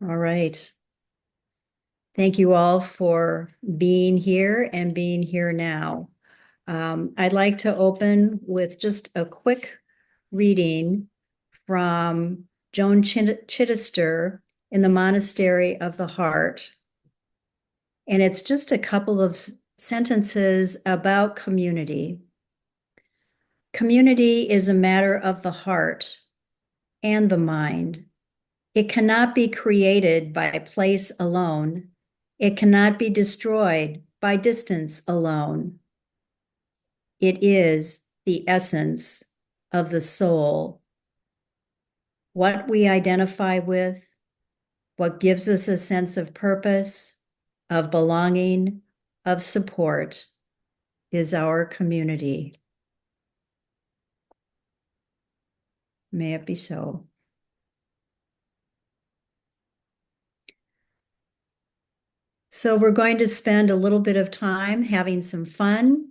All right. Thank you all for being here and being here now. I'd like to open with just a quick reading from Joan Chittister in the Monastery of the Heart. And it's just a couple of sentences about community. Community is a matter of the heart and the mind. It cannot be created by place alone. It cannot be destroyed by distance alone. It is the essence of the soul. What we identify with, what gives us a sense of purpose, of belonging, of support, is our community. May it be so. So we're going to spend a little bit of time having some fun,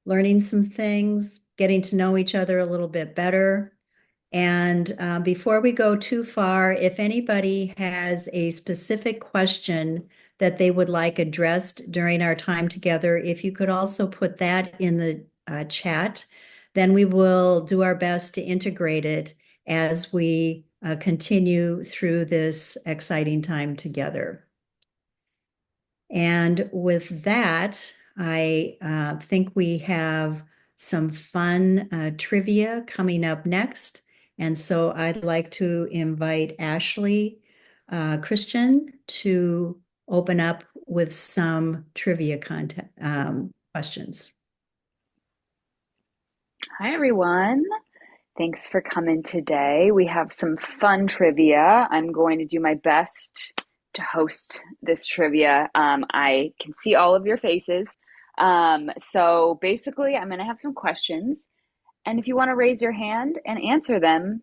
learning some things, getting to know each other a little bit better. And before we go too far, if anybody has a specific question that they would like addressed during our time together, if you could also put that in the chat, then we will do our best to integrate it as we continue through this exciting time together. And with that, I think we have some fun trivia coming up next. And so I'd like to invite Ashley Christian to open up with some trivia content questions. Hi, everyone. Thanks for coming today. We have some fun trivia. I'm going to do my best to host this trivia. I can see all of your faces. So basically, I'm going to have some questions. And if you want to raise your hand and answer them,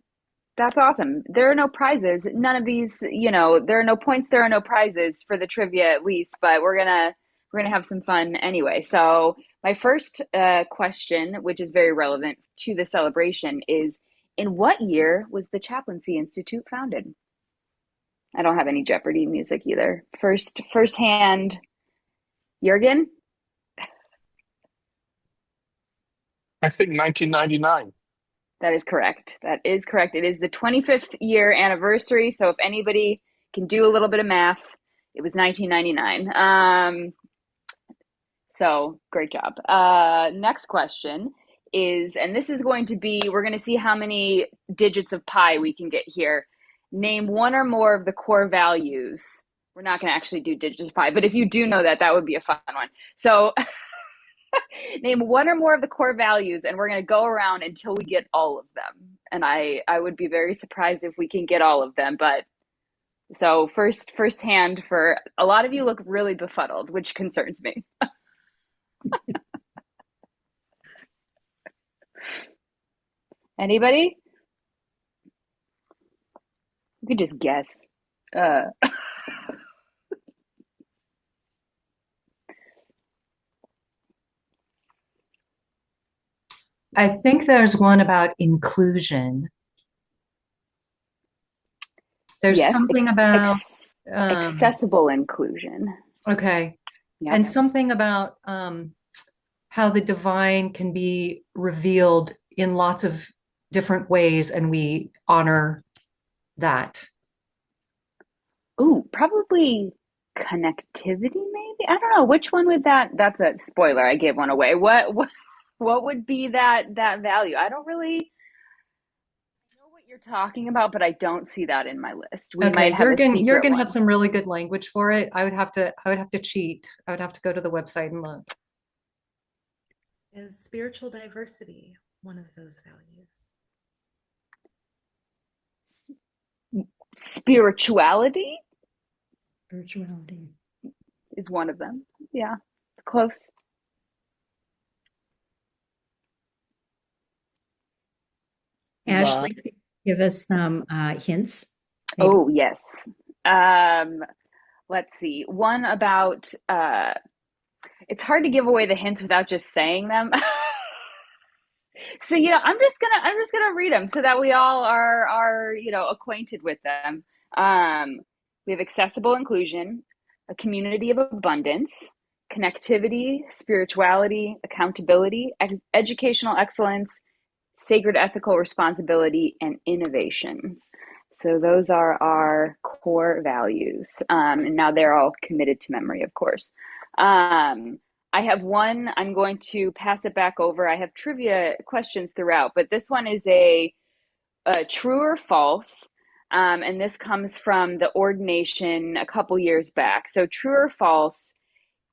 that's awesome. There are no prizes. None of these, there are no points, there are no prizes for the trivia at least, but we're gonna have some fun anyway. So my first question, which is very relevant to the celebration, is in what year was the Chaplaincy Institute founded? I don't have any Jeopardy music either. First hand, Jurgen? I think 1999. That is correct. That is correct. It is the 25th year anniversary. So if anybody can do a little bit of math, it was 1999. So great job. Next question is, and this is going to be, we're going to see how many digits of pi we can get here. Name one or more of the core values. We're not going to actually do digits of pi, but if you do know that, that would be a fun one. So name one or more of the core values, and we're going to go around until we get all of them. And I would be very surprised if we can get all of them. But so first hand for a lot of you look really befuddled, which concerns me. Anybody? You could just guess. Uh, I think there's one about inclusion. There's yes, something about, accessible inclusion. okay, Yep. and something about how the divine can be revealed in lots of different ways, and we honor that. Ooh, probably connectivity, maybe. I don't know which one would that. That's a spoiler. I gave one away. What would be that value? I don't really know what you're talking about, but I don't see that in my list. We Okay, might have a secret Jurgen had one. some really good language for it. I would have to cheat. I would have to go to the website and look. Is spiritual diversity one of those values? Spirituality Spirituality. is one of them. Yeah, close. Ashley, give us some hints. Maybe. Oh, yes. Um, let's see. One about it's hard to give away the hints without just saying them. So, I'm just gonna read them so that we all are acquainted with them. We have accessible inclusion, a community of abundance, connectivity, spirituality, accountability, educational excellence, sacred ethical responsibility, and innovation. So those are our core values. And now they're all committed to memory, of course. I have one, I'm going to pass it back over. I have trivia questions throughout, but this one is a true or false. And this comes from the ordination a couple years back. So true or false,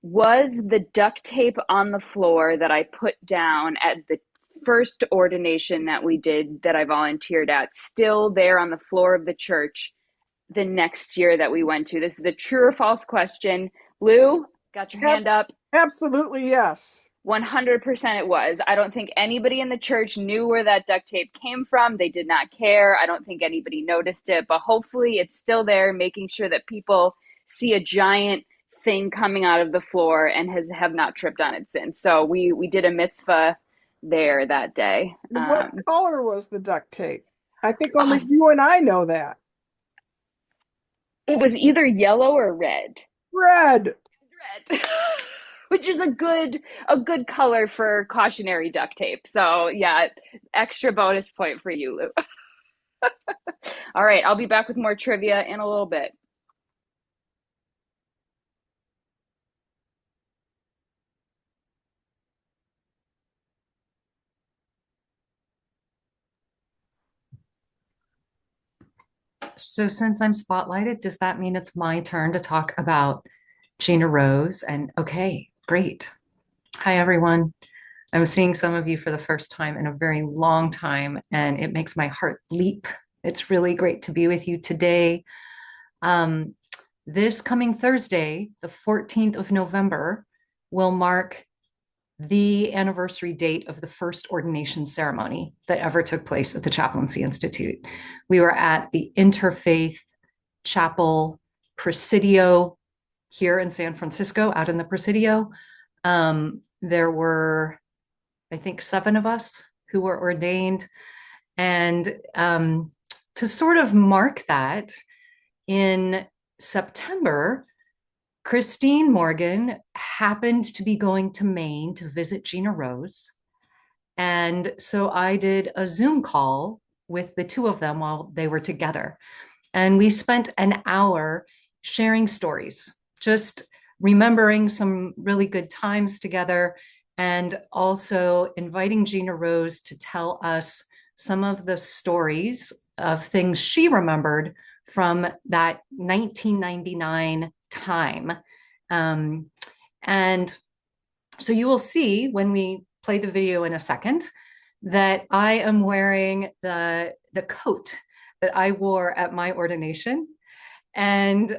was the duct tape on the floor that I put down at the first ordination that we did, that I volunteered at, still there on the floor of the church the next year that we went to? This is a true or false question. Lou, got your hand up? Absolutely, yes. 100% it was. I don't think anybody in the church knew where that duct tape came from. They did not care. I don't think anybody noticed it, but hopefully it's still there, making sure that people see a giant thing coming out of the floor and have not tripped on it since. So we did a mitzvah there that day. What color was the duct tape? I think only you and I know that. It was either yellow or red. Red. Red. Which is a good color for cautionary duct tape. So yeah, extra bonus point for you, Lou. All right, I'll be back with more trivia in a little bit. So since I'm spotlighted, does that mean it's my turn to talk about Gina Rose? And okay, great. Hi, everyone. I'm seeing some of you for the first time in a very long time, and it makes my heart leap. It's really great to be with you today. This coming Thursday, the 14th of November, will mark the anniversary date of the first ordination ceremony that ever took place at the Chaplaincy Institute. We were at the Interfaith Chapel Presidio here in San Francisco, out in the Presidio. There were, I think, 7 of us who were ordained. And to sort of mark that, in September, Christine Morgan happened to be going to Maine to visit Gina Rose. And so I did a Zoom call with the 2 of them while they were together. And we spent an hour sharing stories, just remembering some really good times together, and also inviting Gina Rose to tell us some of the stories of things she remembered from that 1999 time. And so you will see when we play the video in a second that I am wearing the coat that I wore at my ordination. And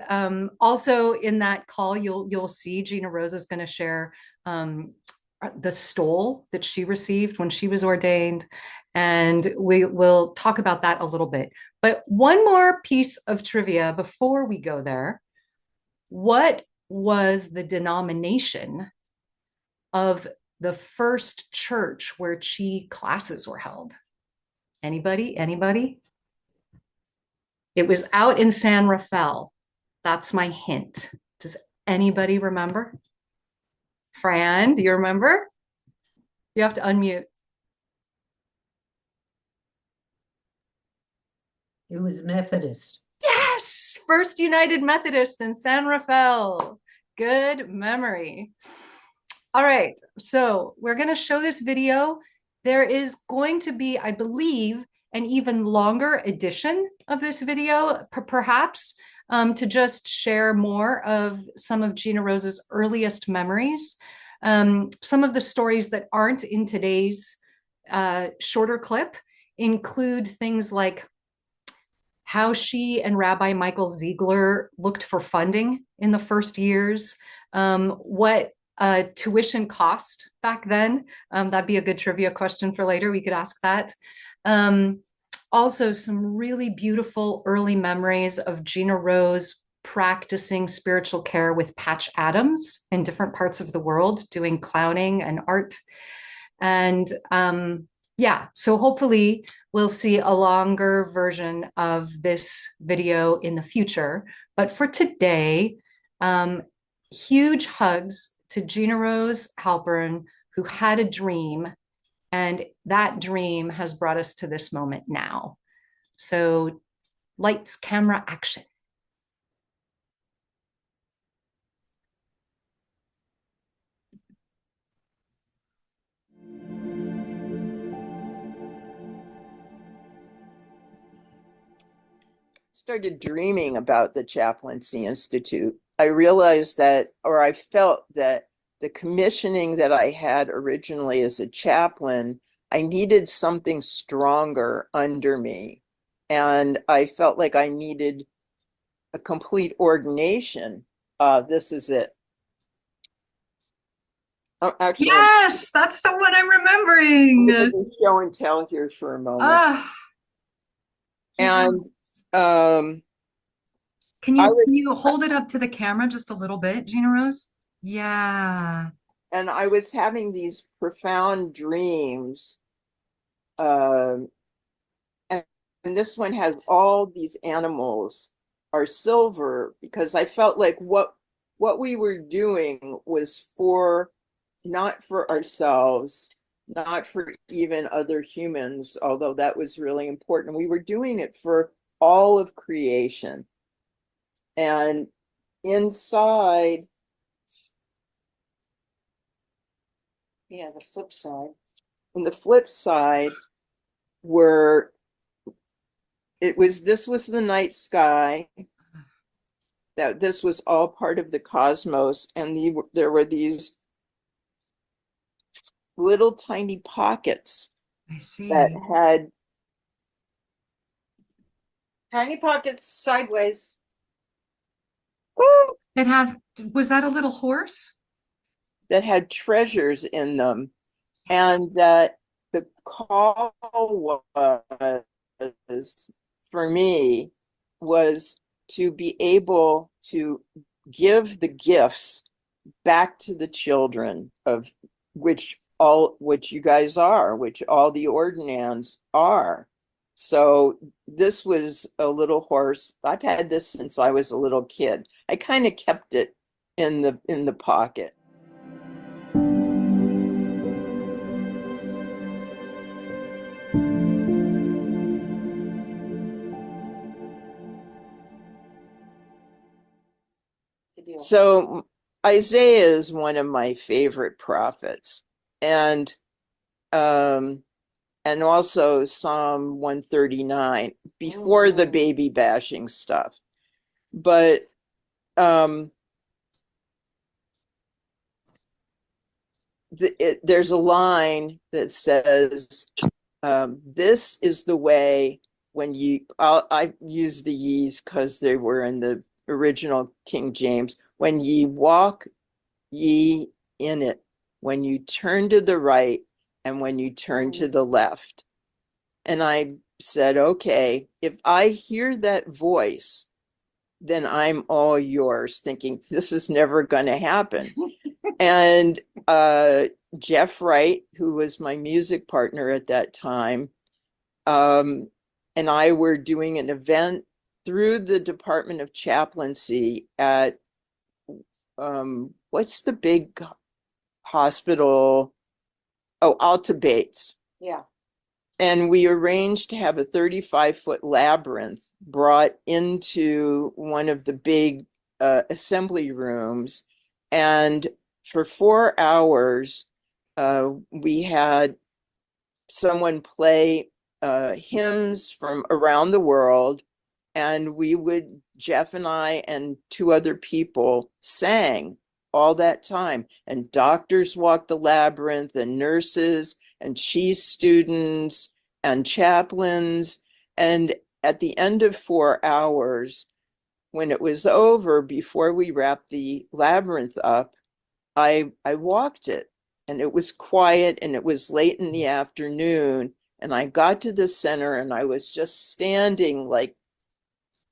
also in that call, you'll see Gina Rose is going to share the stole that she received when she was ordained. And we will talk about that a little bit. But one more piece of trivia before we go there. What was the denomination of the first church where ChI classes were held? Anybody? Anybody? It was out in San Rafael. That's my hint. Does anybody remember? Fran, do you remember? You have to unmute. It was Methodist. Yes, First United Methodist in San Rafael. Good memory. All right, so we're going to show this video. There is going to be, I believe, an even longer edition of this video, perhaps, to just share more of some of Gina Rose's earliest memories. Some of the stories that aren't in today's shorter clip include things like how she and Rabbi Michael Ziegler looked for funding in the first years, what tuition cost back then. That'd be a good trivia question for later. We could ask that. Also, some really beautiful early memories of Gina Rose practicing spiritual care with Patch Adams in different parts of the world, doing clowning and art. And Yeah, so hopefully we'll see a longer version of this video in the future. But for today, um, huge hugs to Gina Rose Halpern, who had a dream, and that dream has brought us to this moment now. So lights, camera, action. Started dreaming about the Chaplaincy Institute, I realized that, or I felt that the commissioning that I had originally as a chaplain, I needed something stronger under me. And I felt like I needed a complete ordination. This is it. Oh, actually, Yes, that's the one I'm remembering. I'm going to show and tell here for a moment. Ah, And can I you hold it up to the camera just a little bit, Gina Rose? Yeah. and I was having these profound dreams. Um, and this one has all these animals are silver because I felt like what we were doing was for not for ourselves, not for even other humans, although that was really important. We were doing it for all of creation. And inside, yeah, the flip side. And the flip side were this was the night sky, that this was all part of the cosmos, and there were these little tiny pockets I see. that had tiny pockets sideways. Was that a little horse? That had treasures in them, and that the call was for me was to be able to give the gifts back to the children, of which you guys are, which all the ordinands are. So this was a little horse. I've had this since I was a little kid. I kind of kept it in the pocket. So Isaiah is one of my favorite prophets, and also Psalm 139 before the baby bashing stuff. But there's a line that says, this is the way when I use the ye's because they were in the original King James, when ye walk ye in it, when you turn to the right and when you turn to the left. And I said, okay, if I hear that voice, then I'm all yours, thinking this is never going to happen. And Jeff Wright, who was my music partner at that time, and I were doing an event through the Department of Chaplaincy at what's the big hospital? Oh, Alta Bates. Yeah. And we arranged to have a 35-foot labyrinth brought into one of the big assembly rooms. And for 4 hours, we had someone play hymns from around the world. And Jeff and I and 2 other people sang all that time. And doctors walked the labyrinth, and nurses, and ChI students, and chaplains. And at the end of 4 hours, when it was over, before we wrapped the labyrinth up, I walked it, and it was quiet, and it was late in the afternoon. And I got to the center, and I was just standing like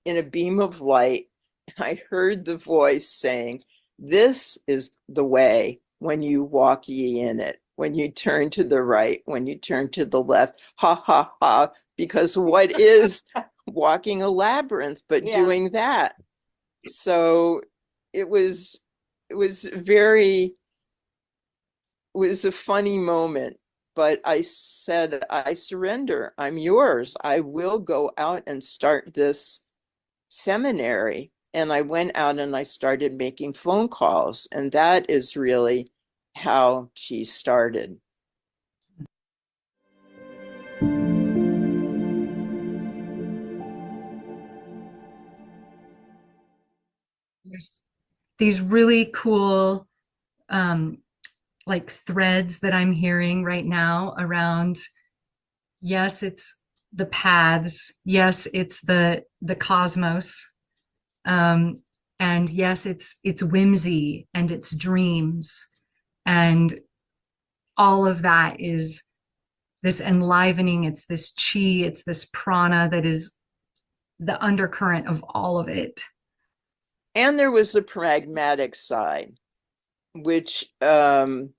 in a beam of light. And I heard the voice saying, this is the way when you walk ye in it. when you turn to the right, when you turn to the left, ha ha ha, because what is walking a labyrinth but doing that? So it was very, it was a funny moment, but I said, I surrender. I'm yours. I will go out and start this seminary. And I went out and I started making phone calls. And that is really how she started. There's these really cool like threads that I'm hearing right now around, yes, it's the paths, yes, it's the cosmos, and yes, it's whimsy and it's dreams, and all of that is this enlivening, it's this chi, it's this prana that is the undercurrent of all of it. And there was a pragmatic side, which was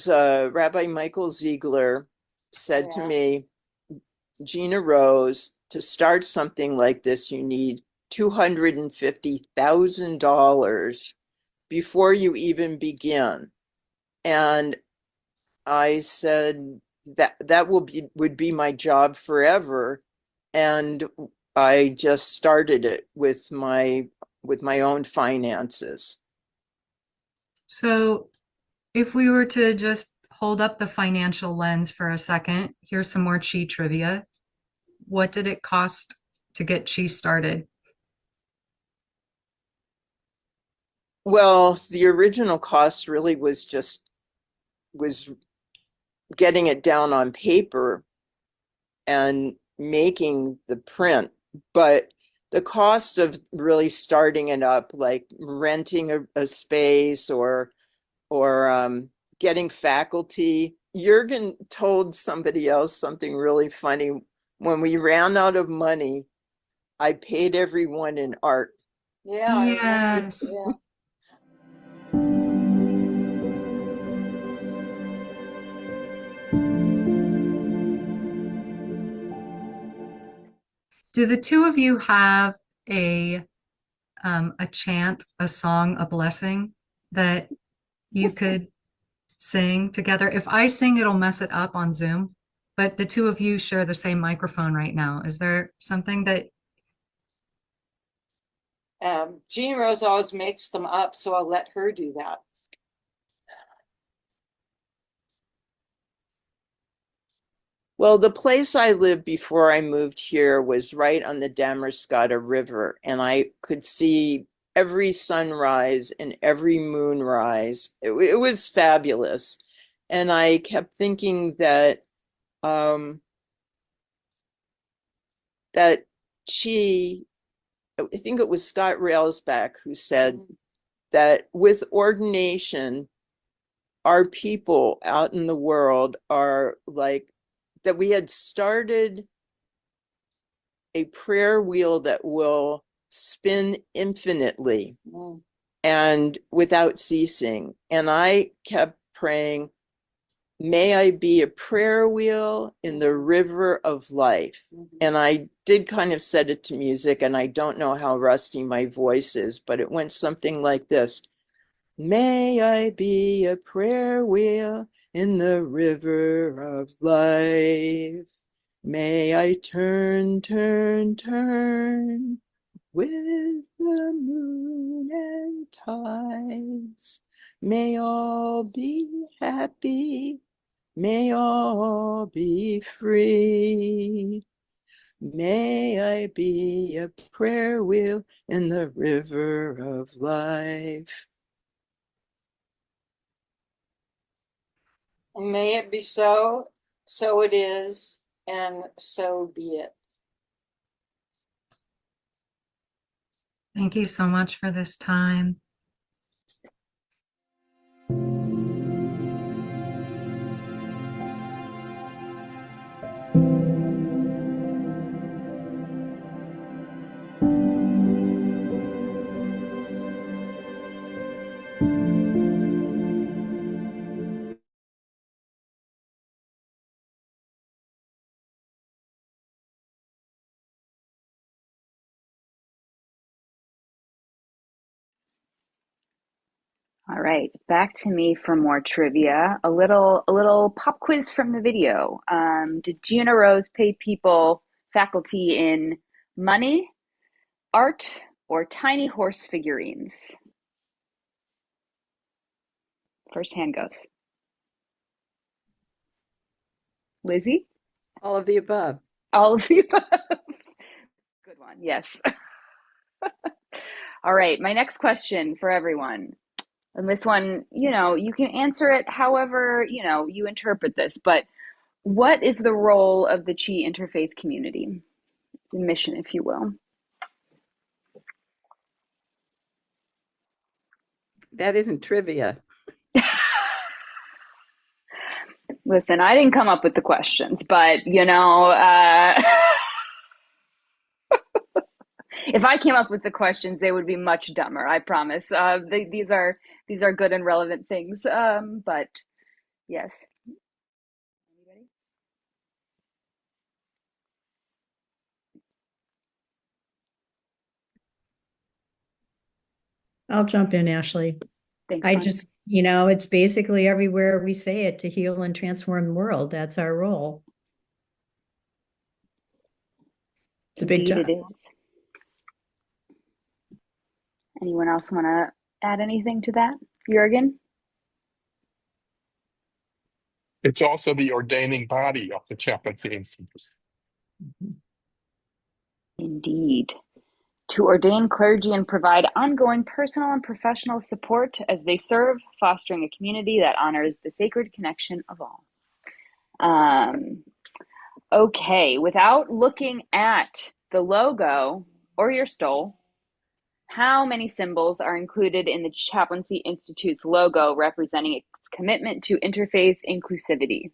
Rabbi Michael Ziegler said to me, Gina Rose, to start something like this, you need $250,000 before you even begin. And I said that would be my job forever. And I just started it with my own finances. So if we were to just hold up the financial lens for a second, here's some more chi trivia. What did it cost to get chi started? Well, the original cost really was getting it down on paper and making the print. But the cost of really starting it up, like renting a space or getting faculty. Jürgen told somebody else something really funny. When we ran out of money, I paid everyone in art. Yes. Do the two of you have a chant, a song, a blessing that you could sing together? If I sing, it'll mess it up on Zoom, but the two of you share the same microphone right now. Is there something that Gina Rose always makes them up, so I'll let her do that. Well, the place I lived before I moved here was right on the Damariscotta River, and I could see every sunrise and every moonrise. It was fabulous. And I kept thinking that that I think it was Scott Railsback who said that with ordination, our people out in the world are like, that we had started a prayer wheel that will spin infinitely and without ceasing. And I kept praying, may I be a prayer wheel in the river of life. And I did kind of set it to music, and I don't know how rusty my voice is, but it went something like this. May I be a prayer wheel in the river of life. May I turn, turn, turn with the moon and tides. May all be happy. May all be free. May I be a prayer wheel in the river of life. May it be so, so it is, and so be it. Thank you so much for this time. All right, back to me for more trivia. A little pop quiz from the video. Did Gina Rose pay people, faculty in money, art, or tiny horse figurines? First hand goes. Lizzie? All of the above. All of the above. Good one, yes. All right, my next question for everyone. And this one, you can answer it however, you interpret this, but what is the role of the ChI interfaith community? The mission, if you will. That isn't trivia. Listen, I didn't come up with the questions, but if I came up with the questions, they would be much dumber. I promise. These are good and relevant things. But yes. Anybody? I'll jump in, Ashley. Thanks, I Mike. just, it's basically everywhere we say it, to heal and transform the world. That's our role. It's a big Indeed job. it is. Anyone else want to add anything to that? Jürgen? It's also the ordaining body of the Chaplaincy Institute. Indeed. To ordain clergy and provide ongoing personal and professional support as they serve, fostering a community that honors the sacred connection of all. Okay, without looking at the logo or your stole, how many symbols are included in the Chaplaincy Institute's logo representing its commitment to interfaith inclusivity?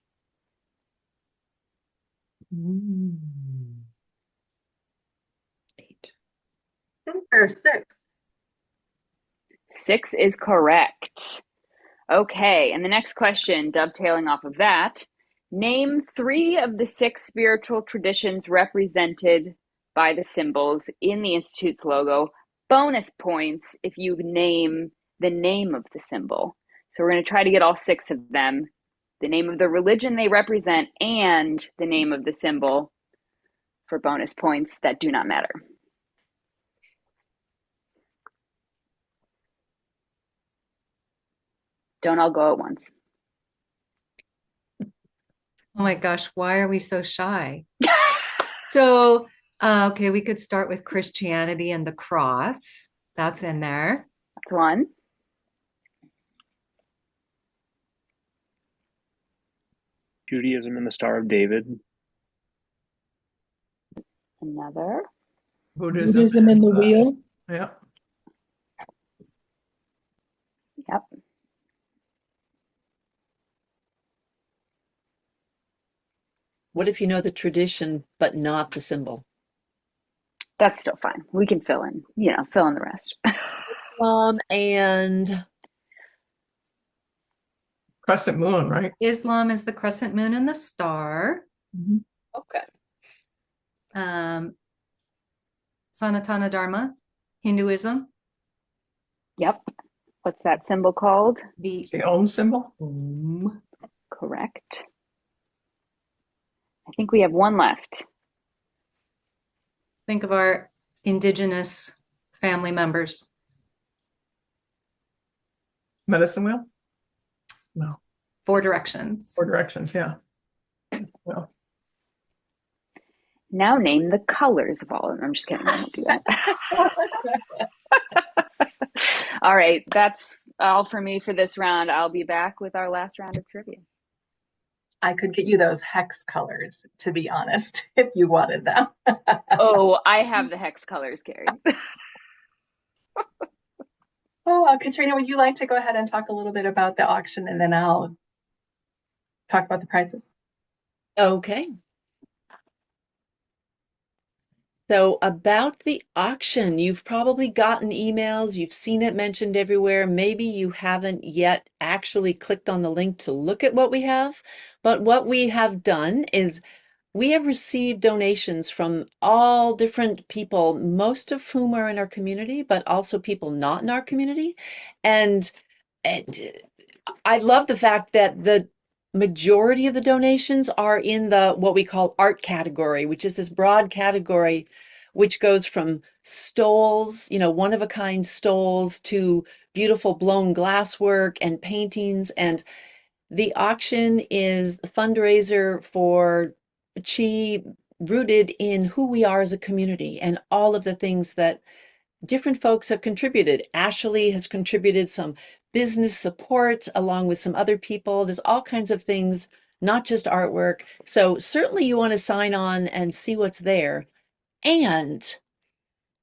Or 6. 6 is correct. Okay, and the next question, dovetailing off of that, name 3 of the 6 spiritual traditions represented by the symbols in the Institute's logo. Bonus points if you name the name of the symbol. So we're going to try to get all 6 of them, the name of the religion they represent, and the name of the symbol for bonus points that do not matter. Don't all go at once. Oh my gosh, why are we so shy? So, okay, we could start with Christianity and the cross. That's in there. That's one. Judaism and the Star of David. Another. Buddhism and the wheel. Yeah. Yep. What if you know the tradition, but not the symbol? That's still fine. We can fill in the rest. And Crescent moon, right? Islam is the crescent moon and the star. Okay. Sanatana Dharma, Hinduism. Yep. What's that symbol called? The Om symbol? Correct. I think we have one left. Think of our indigenous family members. Medicine wheel? No. 4 directions. 4 directions, yeah. Well. Now name the colors of all of them. I'm just kidding. I won't do that. All right. That's all for me for this round. I'll be back with our last round of trivia. I could get you those hex colors, to be honest, if you wanted them. Oh, I have the hex colors, Carrie. Katrina, would you like to go ahead and talk a little bit about the auction, and then I'll talk about the prizes? Okay. So about the auction, you've probably gotten emails, you've seen it mentioned everywhere. Maybe you haven't yet actually clicked on the link to look at what we have. But what we have done is we have received donations from all different people, most of whom are in our community, but also people not in our community. And And I love the fact that the majority of the donations are in the what we call art category, which is this broad category which goes from stoles, one of a kind stoles, to beautiful blown glasswork and paintings. And the auction is a fundraiser for ChI, rooted in who we are as a community and all of the things that different folks have contributed. Ashley has contributed some business support along with some other people. There's all kinds of things, not just artwork. So certainly you want to sign on and see what's there. And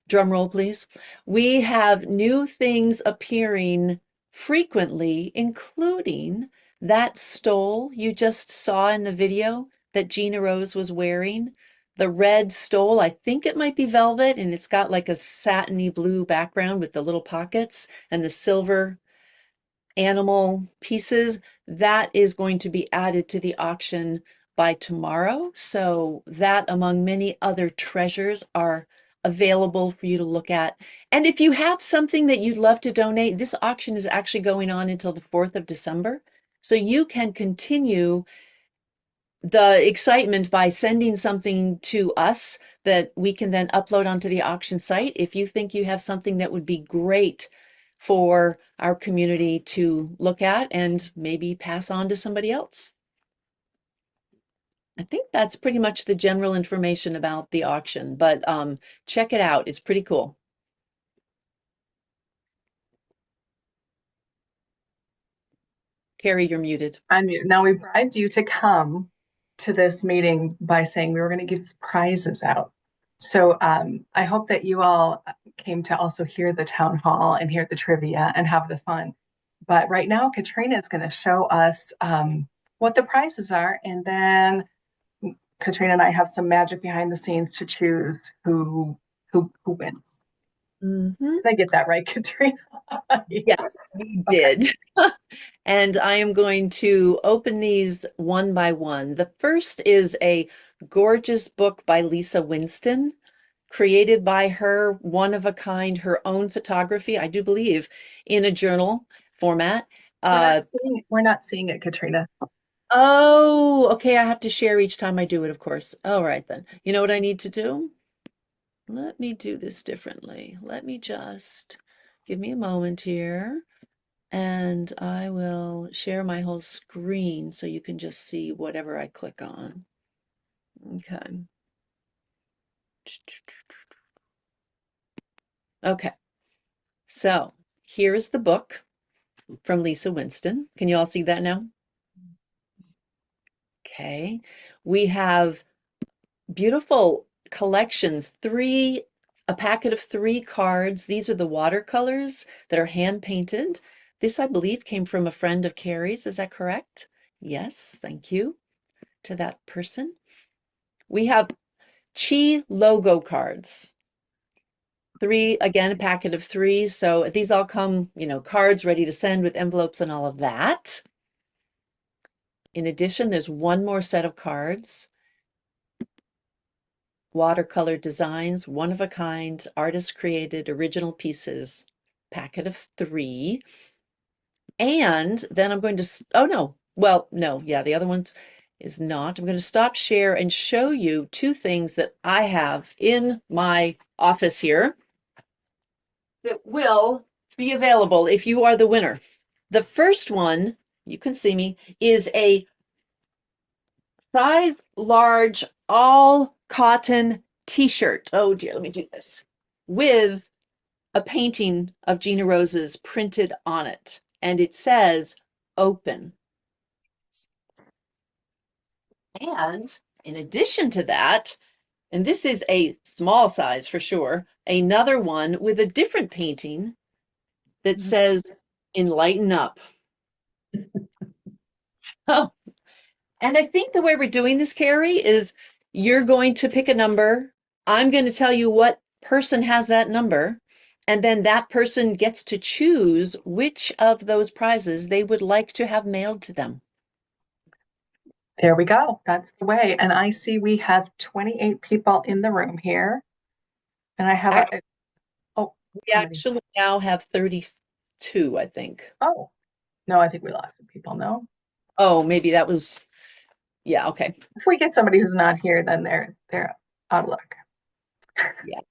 drum roll, please. We have new things appearing frequently, including that stole you just saw in the video that Gina Rose was wearing. The red stole, I think it might be velvet, and it's got like a satiny blue background with the little pockets and the silver animal pieces. That is going to be added to the auction by tomorrow. So that, among many other treasures, are available for you to look at. And if you have something that you'd love to donate, this auction is actually going on until the 4th of December. So you can continue the excitement by sending something to us that we can then upload onto the auction site. If you think you have something that would be great for our community to look at and maybe pass on to somebody else. I think that's pretty much the general information about the auction, but check it out. It's pretty cool. Carrie, you're muted. I'm muted. Now, we bribed you to come to this meeting by saying we were going to give prizes out. So I hope that you all came to also hear the town hall and hear the trivia and have the fun. But right now, Katrina is going to show us what the prizes are. And then Katrina and I have some magic behind the scenes to choose who wins. Mm-hmm. Did I get that right, Katrina? Yes, we did. And I am going to open these one by one. The first is a gorgeous book by Lisa Winston, created by her, one of a kind, her own photography, I do believe, in a journal format. We're not seeing it, Katrina. Oh, okay. I have to share each time I do it, of course. All right, then. You know what I need to do? Let me do this differently. Let me just give me a moment here, and I will share my whole screen so you can just see whatever I click on. Okay. Okay. So here's the book from Lisa Winston. Can you all see that now? Okay. We have beautiful collection, a packet of 3 cards. These are the watercolors that are hand painted. This, I believe, came from a friend of Carrie's. Is that correct? Yes, thank you to that person. We have ChI logo cards. 3, again, a packet of 3. So these all come, cards ready to send with envelopes and all of that. In addition, there's one more set of cards. Watercolor designs, one of a kind, artist created, original pieces, packet of 3. And then I'm going to, oh no, well, no, yeah, the other one is not. I'm going to stop share and show you 2 things that I have in my office here that will be available if you are the winner. The first one, you can see me, is a size large, all cotton t-shirt. Oh dear, let me do this. With a painting of Gina Rose's printed on it. And it says, open. And in addition to that, and this is a small size for sure, another one with a different painting that says, enlighten up. Oh, and I think the way we're doing this, Carrie, is you're going to pick a number. I'm going to tell you what person has that number, and then that person gets to choose which of those prizes they would like to have mailed to them. There we go. That's the way. And I see we have 28 people in the room here. And I have we actually now have 32, I think. Oh, No, I think we lost some people. No. Oh, maybe that was, yeah, okay. If we get somebody who's not here, then they're out of luck. Yeah.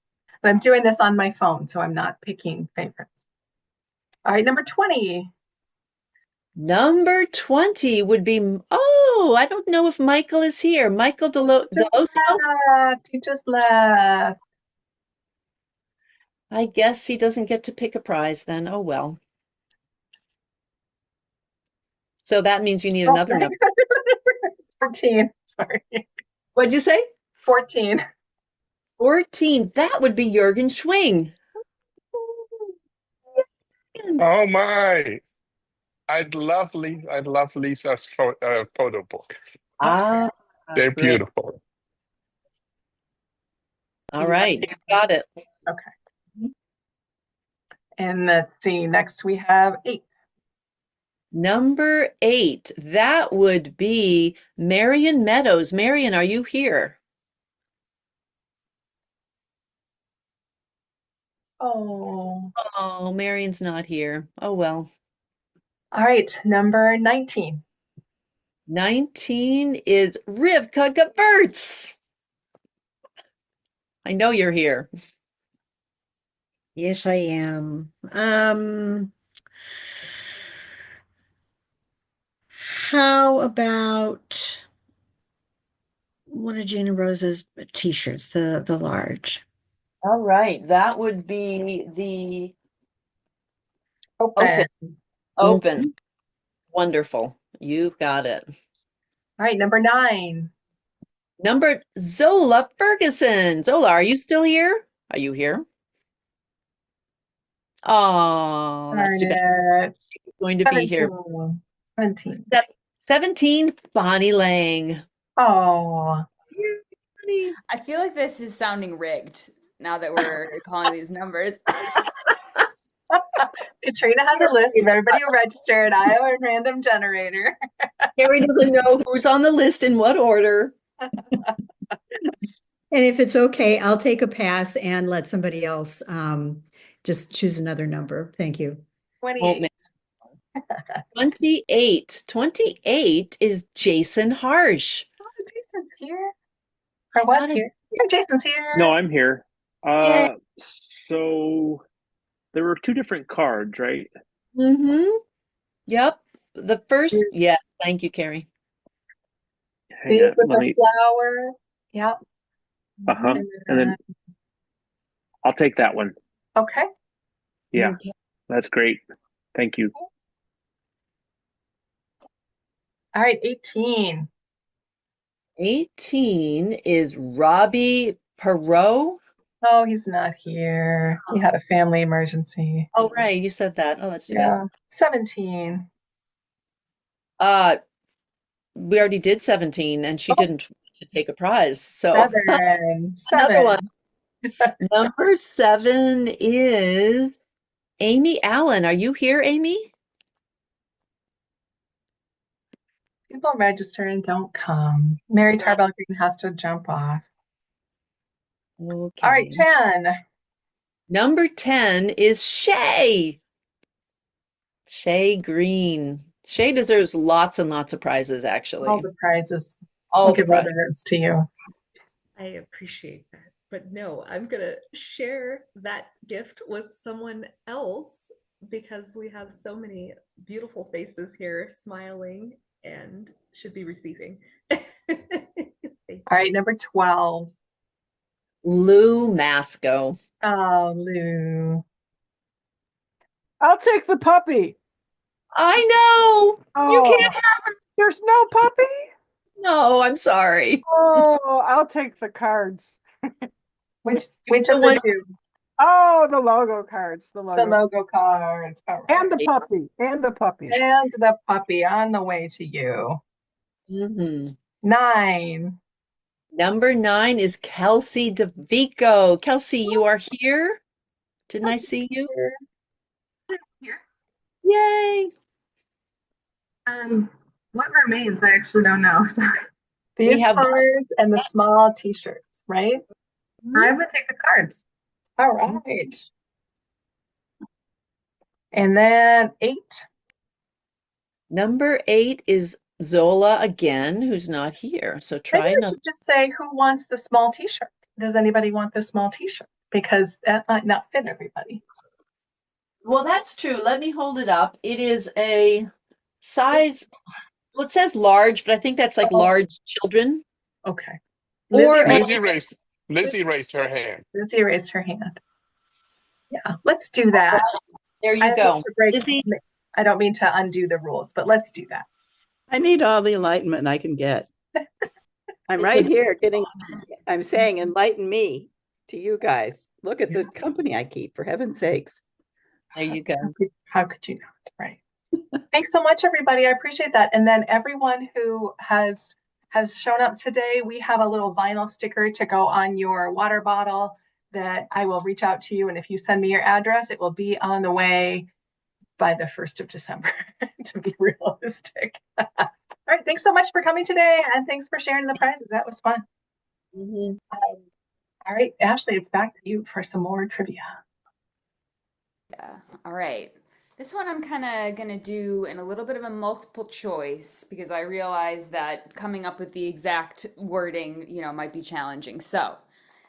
But I'm doing this on my phone, so I'm not picking favorites. All right, number 20. Number 20 would be, oh, I don't know if Michael is here. Michael Just Deloso? left. You just left. I guess he doesn't get to pick a prize then. Oh, well. So that means you need another number. 14. Sorry. What'd you say? 14. 14. That would be Jürgen Schwing. Oh my. I'd love Lisa's photo book. Ah, They're great. beautiful. All right, you got it. Okay. And let's see, next we have 8. Number 8, that would be Marion Meadows. Marion, are you here? Oh. Oh, Marion's not here. Oh, well. All right, number 19. 19 is Rivka Gewurz. I know you're here. Yes, I am. How about one of Gina Rose's t-shirts, the large? All right, that would be the Open. Open. Wonderful. You've got it. All right, number 9. Number Zola Ferguson. Zola, are you still here? Are you here? Oh, that's too bad. She's going to be here. 17. 17, Bonnie Lang. Oh. I feel like this is sounding rigged now that we're calling these numbers. Katrina has a list of everybody who registered. I have a random generator. Carrie doesn't know who's on the list in what order. And if it's okay, I'll take a pass and let somebody else just choose another number. Thank you. 28. 28. 28 is Jason Harsh. Oh, Jason's here. Or was here. Oh, Jason's here. No, I'm here. So there were 2 different cards, right? Mm-hmm. Yep. The first, yes, thank you, Carrie. These with the flower. Yep. Uh-huh. And then I'll take that one. Okay. Yeah, Okay. that's great. Thank you. All right, 18. 18 is Robbie Perot. Oh, he's not here. He had a family emergency. Oh, right. You said that. Oh, that's too Yeah. 17. bad. We already did 17 and she didn't take a prize. So 7. another one. Number 7 is Amy Allen. Are you here, Amy? People register and don't come. Mary Tarbell Green has to jump off. Okay. All right, 10. Number 10 is Shay. Shay Green. Shay deserves lots and lots of prizes, actually. All the prizes. All I'll the give all the prizes. rest to you. I appreciate that. But no, I'm going to share that gift with someone else because we have so many beautiful faces here smiling and should be receiving. All right, number 12. Lou Masco. Oh, Lou. I'll take the puppy. I know. Oh, You can't have it. There's no puppy? No, I'm sorry. Oh, I'll take the cards. Which of the 2? Oh, the logo cards. The logo cards. All right. And the puppy. And the puppy. And the puppy on the way to you. Mm-hmm. 9. Number 9 is Kelsey DeVico. Kelsey, you are here? Didn't I see you? Here. Yay. What remains? I actually don't know. Sorry. These cards and the small t-shirts, right? I would take the cards. All right. And then 8. Number 8 is Zola again, who's not here. So Maybe try we another. should just say who wants the small t-shirt? Does anybody want the small t-shirt? Because that might not fit everybody. Well, that's true. Let me hold it up. It is a size, well, it says large, but I think that's like Oh, large children. okay. Or Lizzie raised her hand. Lizzie raised her hand. Yeah, let's do that. There I you don't go. mean to break, Lizzie, I don't mean to undo the rules, but let's do that. I need all the enlightenment I can get. I'm right here I'm saying enlighten me to you guys. Look at the company I keep, for heaven's sakes. there you go. How could you not? Right. Thanks so much, everybody. I appreciate that. And then everyone who has shown up today, we have a little vinyl sticker to go on your water bottle that I will reach out to you. And if you send me your address, it will be on the way by the 1st of December, to be realistic. All right. Thanks so much for coming today. And thanks for sharing the prizes. That was fun. All right, Ashley, it's back to you for some more trivia. Yeah. All right. This one I'm kind of going to do in a little bit of a multiple choice because I realize that coming up with the exact wording, might be challenging. So,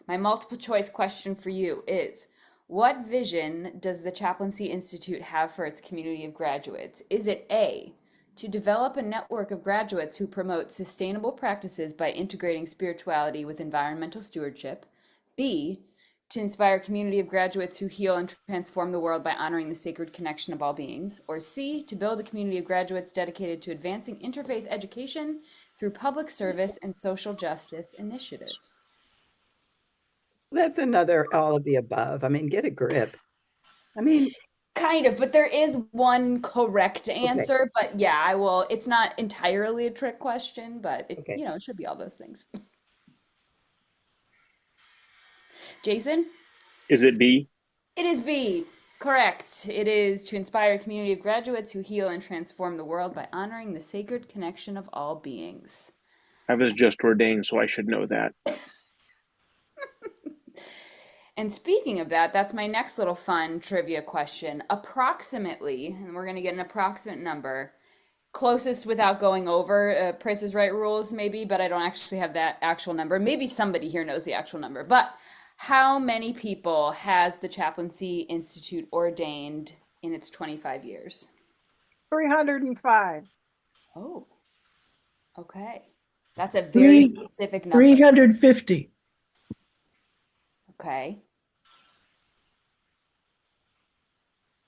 my multiple choice question for you is, what vision does the Chaplaincy Institute have for its community of graduates? Is it A, to develop a network of graduates who promote sustainable practices by integrating spirituality with environmental stewardship? B, to inspire a community of graduates who heal and transform the world by honoring the sacred connection of all beings? Or C, to build a community of graduates dedicated to advancing interfaith education through public service and social justice initiatives? That's another all of the above. I mean, get a grip. I mean, kind of, but there is one correct answer. Okay. But yeah, I will. It's not entirely a trick question, but it, it should be all those things. Jason? Is it B? It is B. Correct. It is to inspire a community of graduates who heal and transform the world by honoring the sacred connection of all beings. I was just ordained, so I should know that. And speaking of that, that's my next little fun trivia question. Approximately, and we're going to get an approximate number, closest without going over Price is Right rules maybe, but I don't actually have that actual number. Maybe somebody here knows the actual number, but how many people has the Chaplaincy Institute ordained in its 25 years? 305. Oh, okay. That's a very specific number. 350. Okay.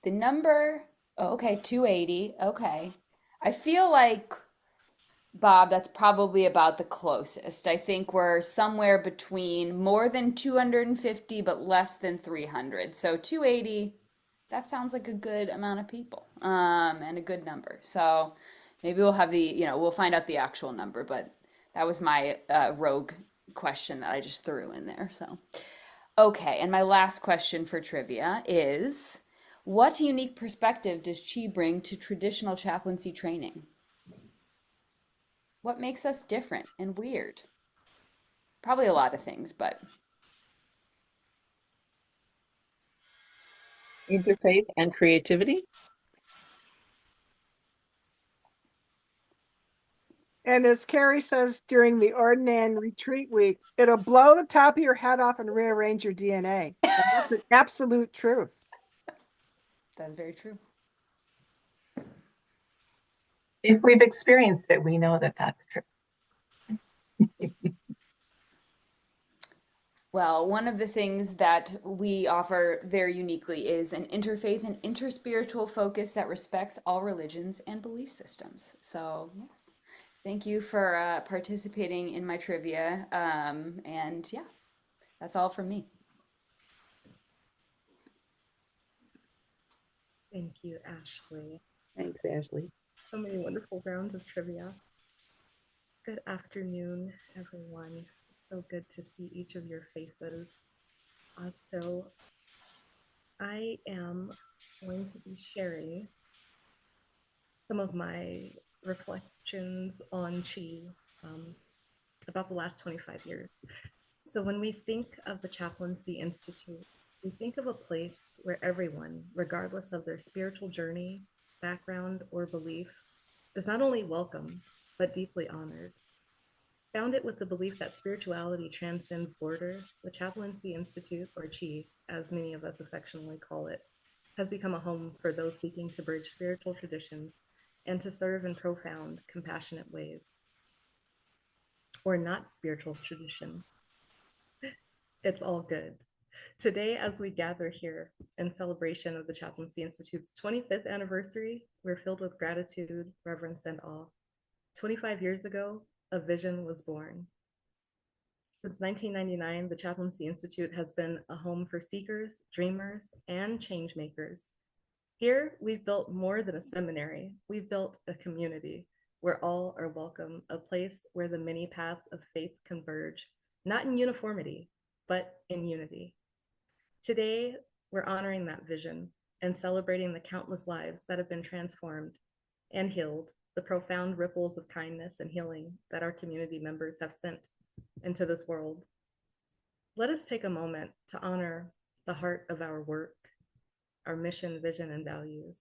The number, okay, 280. Okay. I feel like, Bob, that's probably about the closest. I think we're somewhere between more than 250, but less than 300. So 280, that sounds like a good amount of people, and a good number. So maybe we'll have we'll find out the actual number, but that was my rogue question that I just threw in there. So, okay. And my last question for trivia is, what unique perspective does ChI bring to traditional chaplaincy training? What makes us different and weird? Probably a lot of things, but. Interfaith and creativity. And as Carrie says during the Ordinand Retreat Week, it'll blow the top of your head off and rearrange your DNA. And that's an absolute truth. That's very true. If we've experienced it, we know that that's true. Well, one of the things that we offer very uniquely is an interfaith and interspiritual focus that respects all religions and belief systems. So, yes, thank you for participating in my trivia. And yeah, that's all from me. Thank you, Ashley. Thanks, Ashley. So many wonderful rounds of trivia. Good afternoon, everyone. So good to see each of your faces. So I am going to be sharing some of my reflections on ChI about the last 25 years. So when we think of the Chaplaincy Institute, we think of a place where everyone, regardless of their spiritual journey, background, or belief, is not only welcome, but deeply honored. Founded with the belief that spirituality transcends borders, the Chaplaincy Institute, or ChI, as many of us affectionately call it, has become a home for those seeking to bridge spiritual traditions and to serve in profound, compassionate ways. Or not spiritual traditions. It's all good. Today, as we gather here in celebration of the Chaplaincy Institute's 25th anniversary, we're filled with gratitude, reverence, and awe. 25 years ago, a vision was born. Since 1999, the Chaplaincy Institute has been a home for seekers, dreamers, and change makers. Here, we've built more than a seminary. We've built a community where all are welcome, a place where the many paths of faith converge, not in uniformity, but in unity. Today, we're honoring that vision and celebrating the countless lives that have been transformed and healed, the profound ripples of kindness and healing that our community members have sent into this world. Let us take a moment to honor the heart of our work, our mission, vision, and values.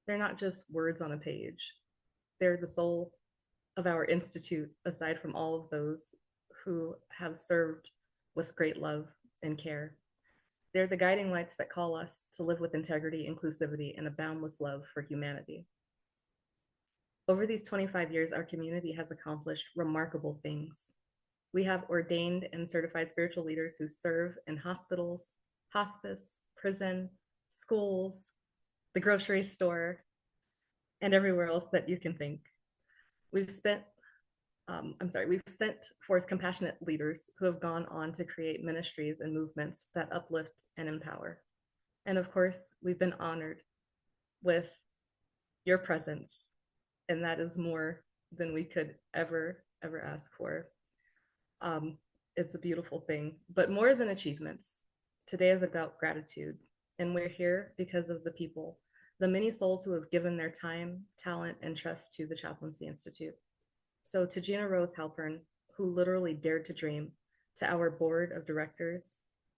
They're not just words on a page. They're the soul of our institute, aside from all of those who have served with great love and care. They're the guiding lights that call us to live with integrity, inclusivity, and a boundless love for humanity. Over these 25 years, our community has accomplished remarkable things. We have ordained and certified spiritual leaders who serve in hospitals, hospice, prison, schools, the grocery store, and everywhere else that you can think. We've sent forth compassionate leaders who have gone on to create ministries and movements that uplift and empower. And of course, we've been honored with your presence, and that is more than we could ever ask for. It's a beautiful thing, but more than achievements, today is about gratitude, and we're here because of the people, the many souls who have given their time, talent, and trust to the Chaplaincy Institute. So to Gina Rose Halpern, who literally dared to dream, to our board of directors,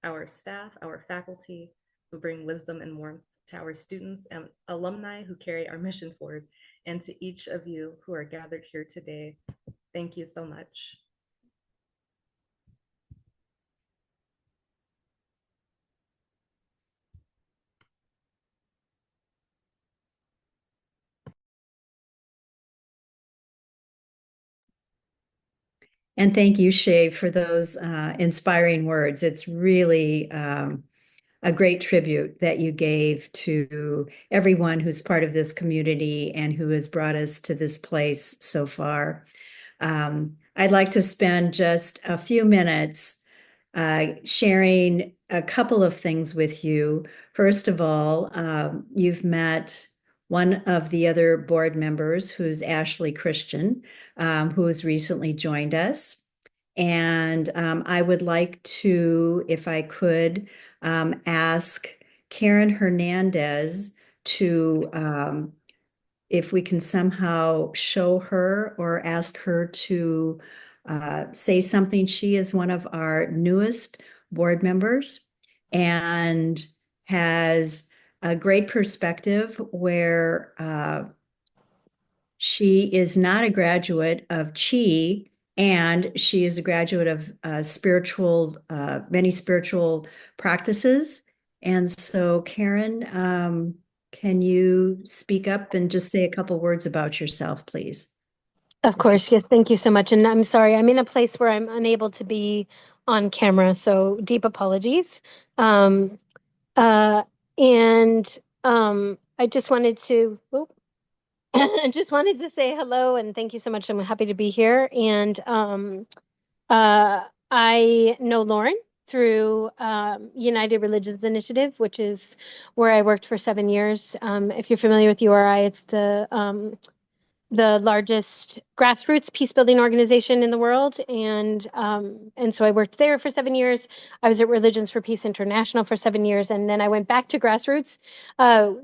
our staff, our faculty, who bring wisdom and warmth, to our students and alumni who carry our mission forward, and to each of you who are gathered here today, thank you so much. And thank you, Shay, for those inspiring words. It's really a great tribute that you gave to everyone who's part of this community and who has brought us to this place so far. I'd like to spend just a few minutes sharing a couple of things with you. First of all, you've met one of the other board members, who's Ashley Christian, who has recently joined us. And I would like to, if I could, ask Karen Hernandez to, if we can somehow show her or ask her to say something. She is one of our newest board members and has a great perspective where she is not a graduate of ChI, and she is a graduate of many spiritual practices. And so, Karen, can you speak up and just say a couple words about yourself, please? Of course, yes. Thank you so much. And I'm sorry, I'm in a place where I'm unable to be on camera, so deep apologies. I just wanted to, I just wanted to say hello and thank you so much. I'm happy to be here. And I know Lauren through United Religions Initiative, which is where I worked for 7 years. If you're familiar with URI, it's the largest grassroots peace building organization in the world. And so I worked there for 7 years. I was at Religions for Peace International for 7 years. And then I went back to grassroots,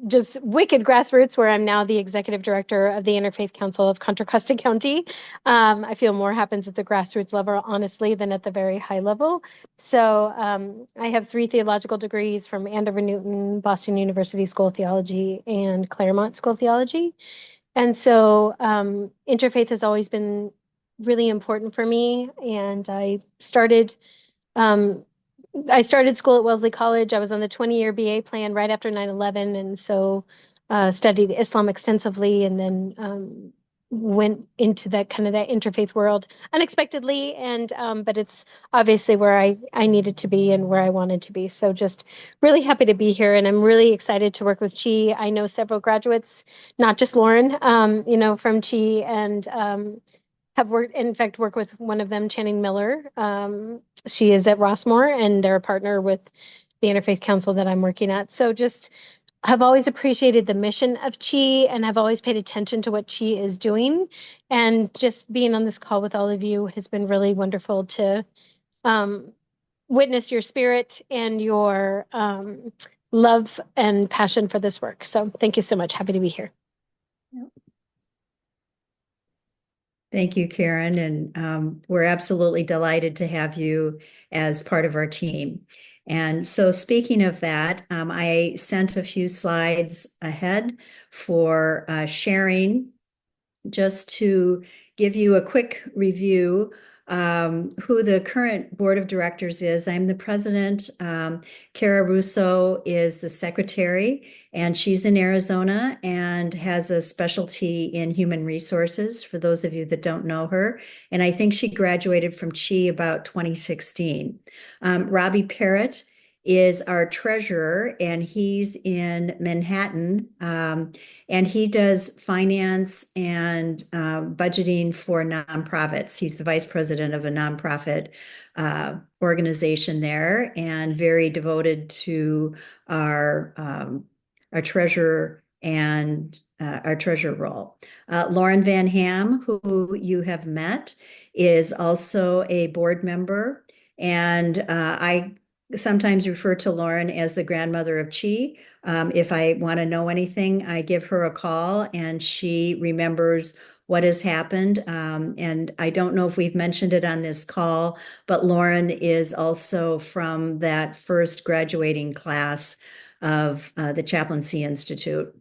just wicked grassroots, where I'm now the executive director of the Interfaith Council of Contra Costa County. I feel more happens at the grassroots level, honestly, than at the very high level. So I have 3 theological degrees from Andover Newton, Boston University School of Theology, and Claremont School of Theology. And so interfaith has always been really important for me. And I started school at Wellesley College. I was on the 20-year BA plan right after 9/11, and so studied Islam extensively, and then went into that interfaith world unexpectedly. And but it's obviously where I needed to be and where I wanted to be. So just really happy to be here, and I'm really excited to work with ChI. I know several graduates, not just Lauren, from ChI, and have worked with one of them, Channing Miller. She is at Rossmore, and they're a partner with the Interfaith Council that I'm working at. So just have always appreciated the mission of ChI, and have always paid attention to what ChI is doing. And just being on this call with all of you has been really wonderful to witness your spirit and your love and passion for this work. So thank you so much. Happy to be here. Thank you, Karen. And we're absolutely delighted to have you as part of our team. And so speaking of that, I sent a few slides ahead for sharing, just to give you a quick review who the current board of directors is. I'm the president. Cara Russo is the secretary, and she's in Arizona and has a specialty in human resources, for those of you that don't know her. And I think she graduated from ChI about 2016. Robbie Parrott is our treasurer, and he's in Manhattan, and he does finance and budgeting for nonprofits. He's the vice president of a nonprofit organization there, and very devoted to our treasurer and our treasurer role. Lauren Van Ham, who you have met, is also a board member, and I sometimes refer to Lauren as the grandmother of ChI. If I want to know anything, I give her a call, and she remembers what has happened. And I don't know if we've mentioned it on this call, but Lauren is also from that first graduating class of the Chaplaincy Institute.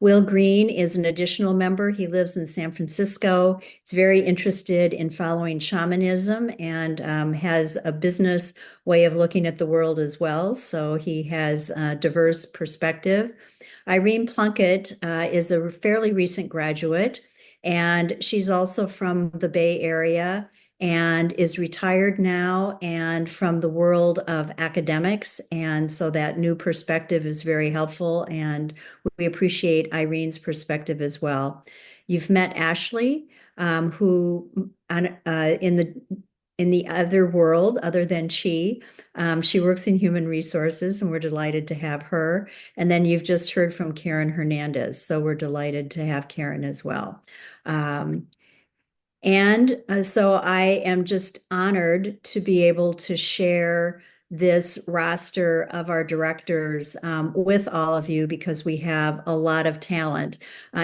Will Green is an additional member. He lives in San Francisco. He's very interested in following shamanism, and has a business way of looking at the world as well. So he has a diverse perspective. Irene Plunkett is a fairly recent graduate, and she's also from the Bay Area and is retired now and from the world of academics. And so that new perspective is very helpful, and we appreciate Irene's perspective as well. You've met Ashley, who in the other world, other than ChI, she works in human resources, and we're delighted to have her. And then you've just heard from Karen Hernandez, so we're delighted to have Karen as well. So I am just honored to be able to share this roster of our directors with all of you, because we have a lot of talent.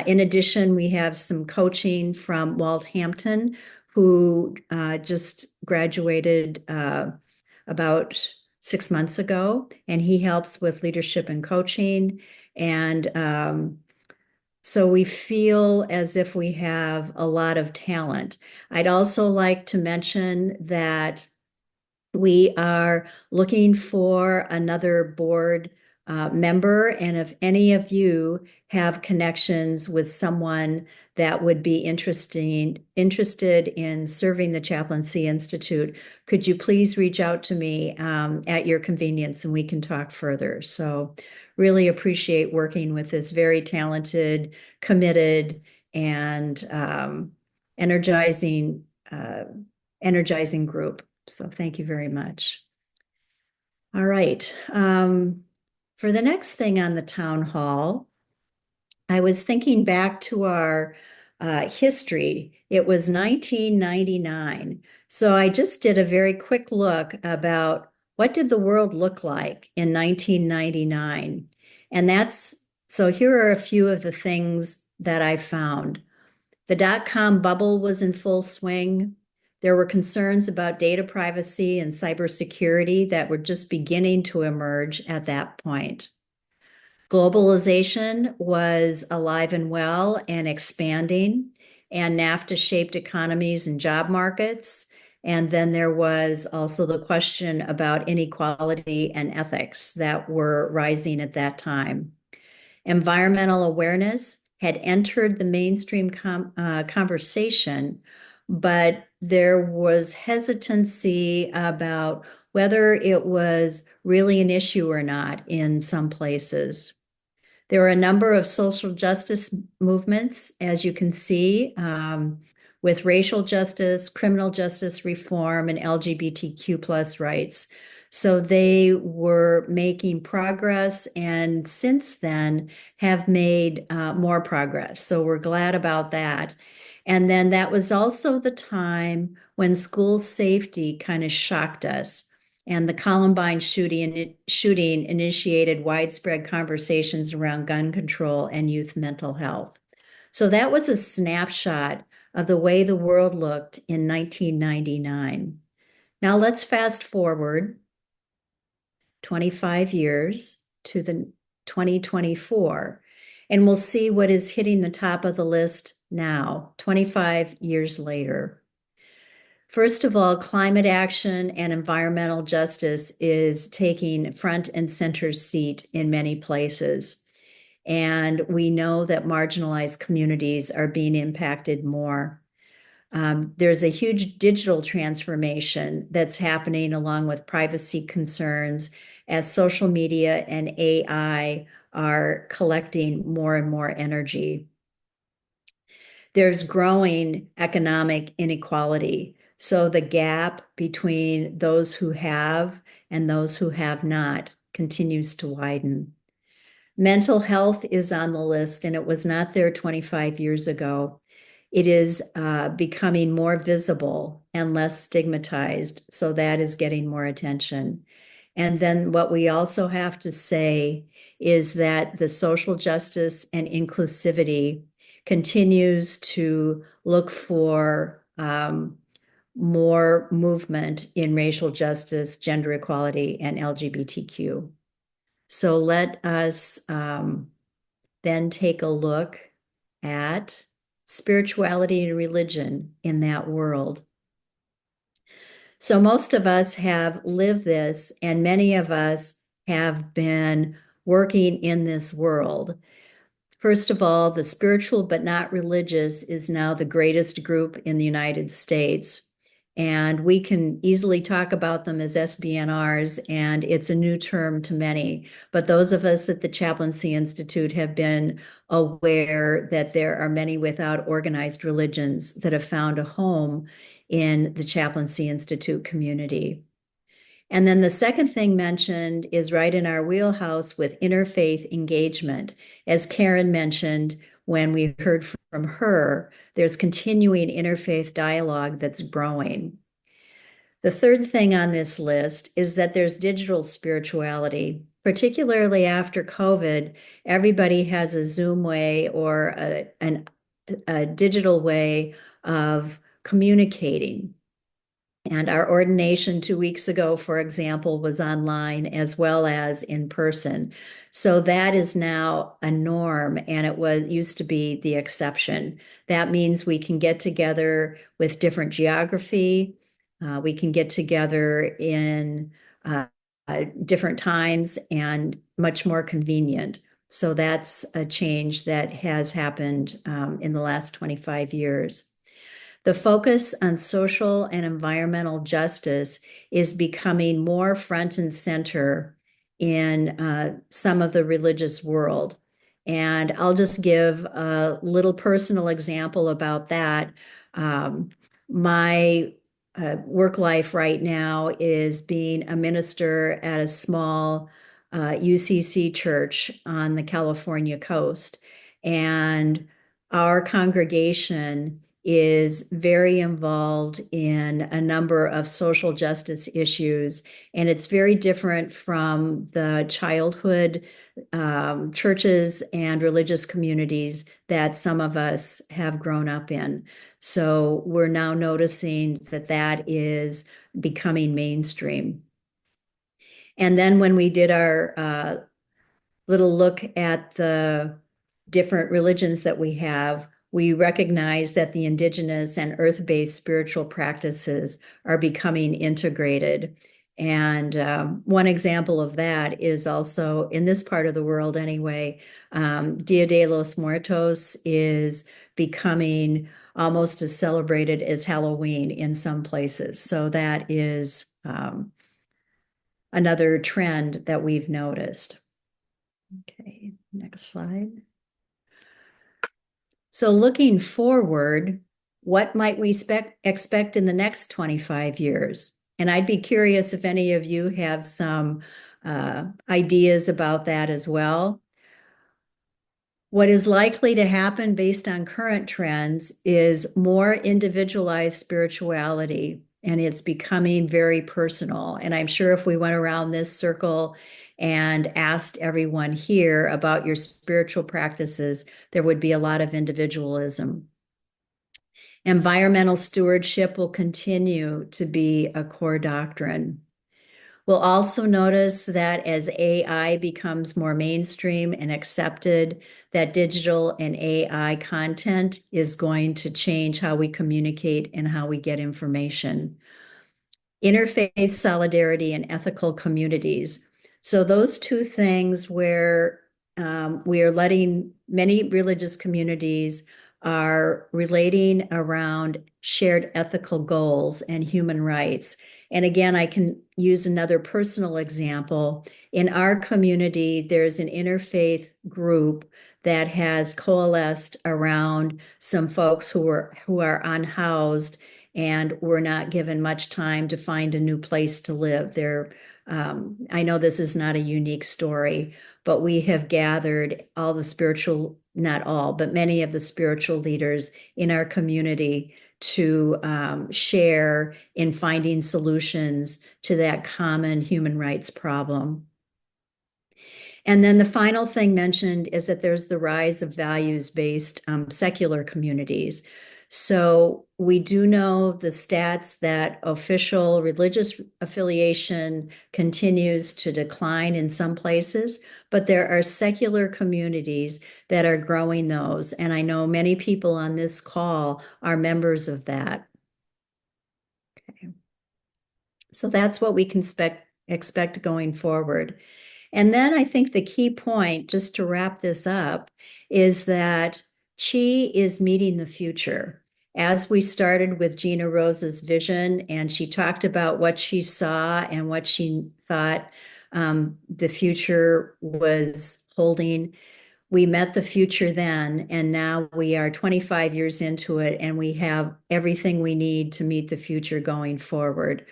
In addition, we have some coaching from Walt Hampton, who just graduated about 6 months ago, and he helps with leadership and coaching. And so we feel as if we have a lot of talent. I'd also like to mention that we are looking for another board member, and if any of you have connections with someone that would be interested in serving the Chaplaincy Institute, could you please reach out to me at your convenience, and we can talk further. So really appreciate working with this very talented, committed, and energizing group. So thank you very much. All right. For the next thing on the town hall, I was thinking back to our history. It was 1999. So I just did a very quick look about what did the world look like in 1999. And so here are a few of the things that I found. The dot-com bubble was in full swing. There were concerns about data privacy and cybersecurity that were just beginning to emerge at that point. Globalization was alive and well and expanding, and NAFTA shaped economies and job markets. And then there was also the question about inequality and ethics that were rising at that time. Environmental awareness had entered the mainstream conversation, but there was hesitancy about whether it was really an issue or not in some places. There are a number of social justice movements, as you can see, with racial justice, criminal justice reform, and LGBTQ plus rights. So they were making progress, and since then have made more progress. So we're glad about that. And then that was also the time when school safety kind of shocked us. And the Columbine shooting initiated widespread conversations around gun control and youth mental health. So that was a snapshot of the way the world looked in 1999. Now let's fast forward 25 years to the 2024, and we'll see what is hitting the top of the list now, 25 years later. First of all, climate action and environmental justice is taking front and center seat in many places. And we know that marginalized communities are being impacted more. There's a huge digital transformation that's happening along with privacy concerns as social media and AI are collecting more and more energy. There's growing economic inequality. So the gap between those who have and those who have not continues to widen. Mental health is on the list, and it was not there 25 years ago. It is becoming more visible and less stigmatized, so that is getting more attention. And then what we also have to say is that the social justice and inclusivity continues to look for more movement in racial justice, gender equality, and LGBTQ. So let us then take a look at spirituality and religion in that world. So most of us have lived this, and many of us have been working in this world. First of all, the spiritual but not religious is now the greatest group in the United States. And we can easily talk about them as SBNRs, and it's a new term to many. But those of us at the Chaplaincy Institute have been aware that there are many without organized religions that have found a home in the Chaplaincy Institute community. And then the second thing mentioned is right in our wheelhouse with interfaith engagement. As Karen mentioned, when we heard from her, there's continuing interfaith dialogue that's growing. The third thing on this list is that there's digital spirituality. Particularly after COVID, everybody has a Zoom way or a digital way of communicating. And our ordination 2 weeks ago, for example, was online as well as in person. So that is now a norm, and it used to be the exception. That means we can get together with different geography. We can get together in different times and much more convenient. So that's a change that has happened in the last 25 years. The focus on social and environmental justice is becoming more front and center in some of the religious world. And I'll just give a little personal example about that. My work life right now is being a minister at a small UCC church on the California coast. And our congregation is very involved in a number of social justice issues, and it's very different from the childhood churches and religious communities that some of us have grown up in. So we're now noticing that that is becoming mainstream. And then when we did our little look at the different religions that we have, we recognize that the indigenous and earth-based spiritual practices are becoming integrated. And one example of that is also in this part of the world anyway, Dia de los Muertos is becoming almost as celebrated as Halloween in some places. So that is another trend that we've noticed. Okay, next slide. So looking forward, what might we expect in the next 25 years? And I'd be curious if any of you have some ideas about that as well. What is likely to happen based on current trends is more individualized spirituality, and it's becoming very personal. And I'm sure if we went around this circle and asked everyone here about your spiritual practices, there would be a lot of individualism. Environmental stewardship will continue to be a core doctrine. We'll also notice that as AI becomes more mainstream and accepted, that digital and AI content is going to change how we communicate and how we get information. Interfaith solidarity and ethical communities. So those two things where we are letting many religious communities are relating around shared ethical goals and human rights. And again, I can use another personal example. In our community, there's an interfaith group that has coalesced around some folks who are unhoused and were not given much time to find a new place to live. I know this is not a unique story, but we have gathered all the spiritual, not all, but many of the spiritual leaders in our community to share in finding solutions to that common human rights problem. And then the final thing mentioned is that there's the rise of values-based secular communities. So we do know the stats that official religious affiliation continues to decline in some places, but there are secular communities that are growing those. And I know many people on this call are members of that. Okay. So that's what we can expect going forward. And then I think the key point, just to wrap this up, is that ChI is meeting the future. As we started with Gina Rose's vision, and she talked about what she saw and what she thought the future was holding. We met the future then, and now we are 25 years into it, and we have everything we need to meet the future going forward.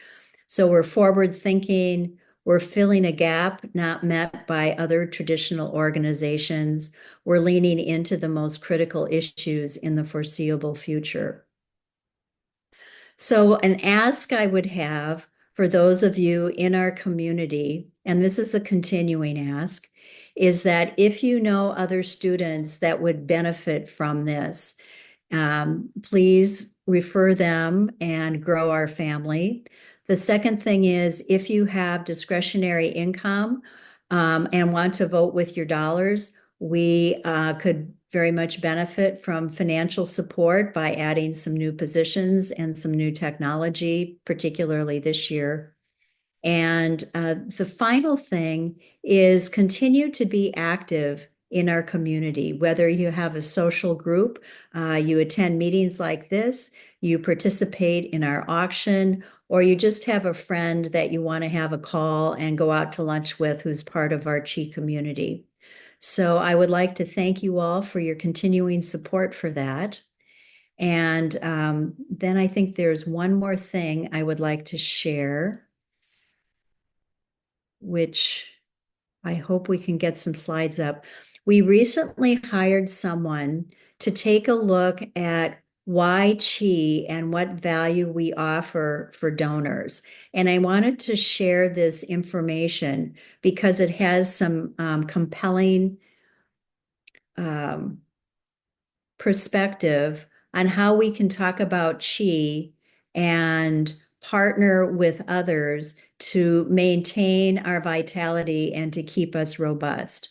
So we're forward thinking. We're filling a gap not met by other traditional organizations. We're leaning into the most critical issues in the foreseeable future. So an ask I would have for those of you in our community, and this is a continuing ask, is that if you know other students that would benefit from this, please refer them and grow our family. The second thing is if you have discretionary income and want to vote with your dollars, we could very much benefit from financial support by adding some new positions and some new technology, particularly this year. And the final thing is continue to be active in our community, whether you have a social group, you attend meetings like this, you participate in our auction, or you just have a friend that you want to have a call and go out to lunch with who's part of our ChI community. So I would like to thank you all for your continuing support for that. And then I think there's one more thing I would like to share, which I hope we can get some slides up. We recently hired someone to take a look at why ChI and what value we offer for donors. And I wanted to share this information because it has some compelling perspective on how we can talk about ChI and partner with others to maintain our vitality and to keep us robust.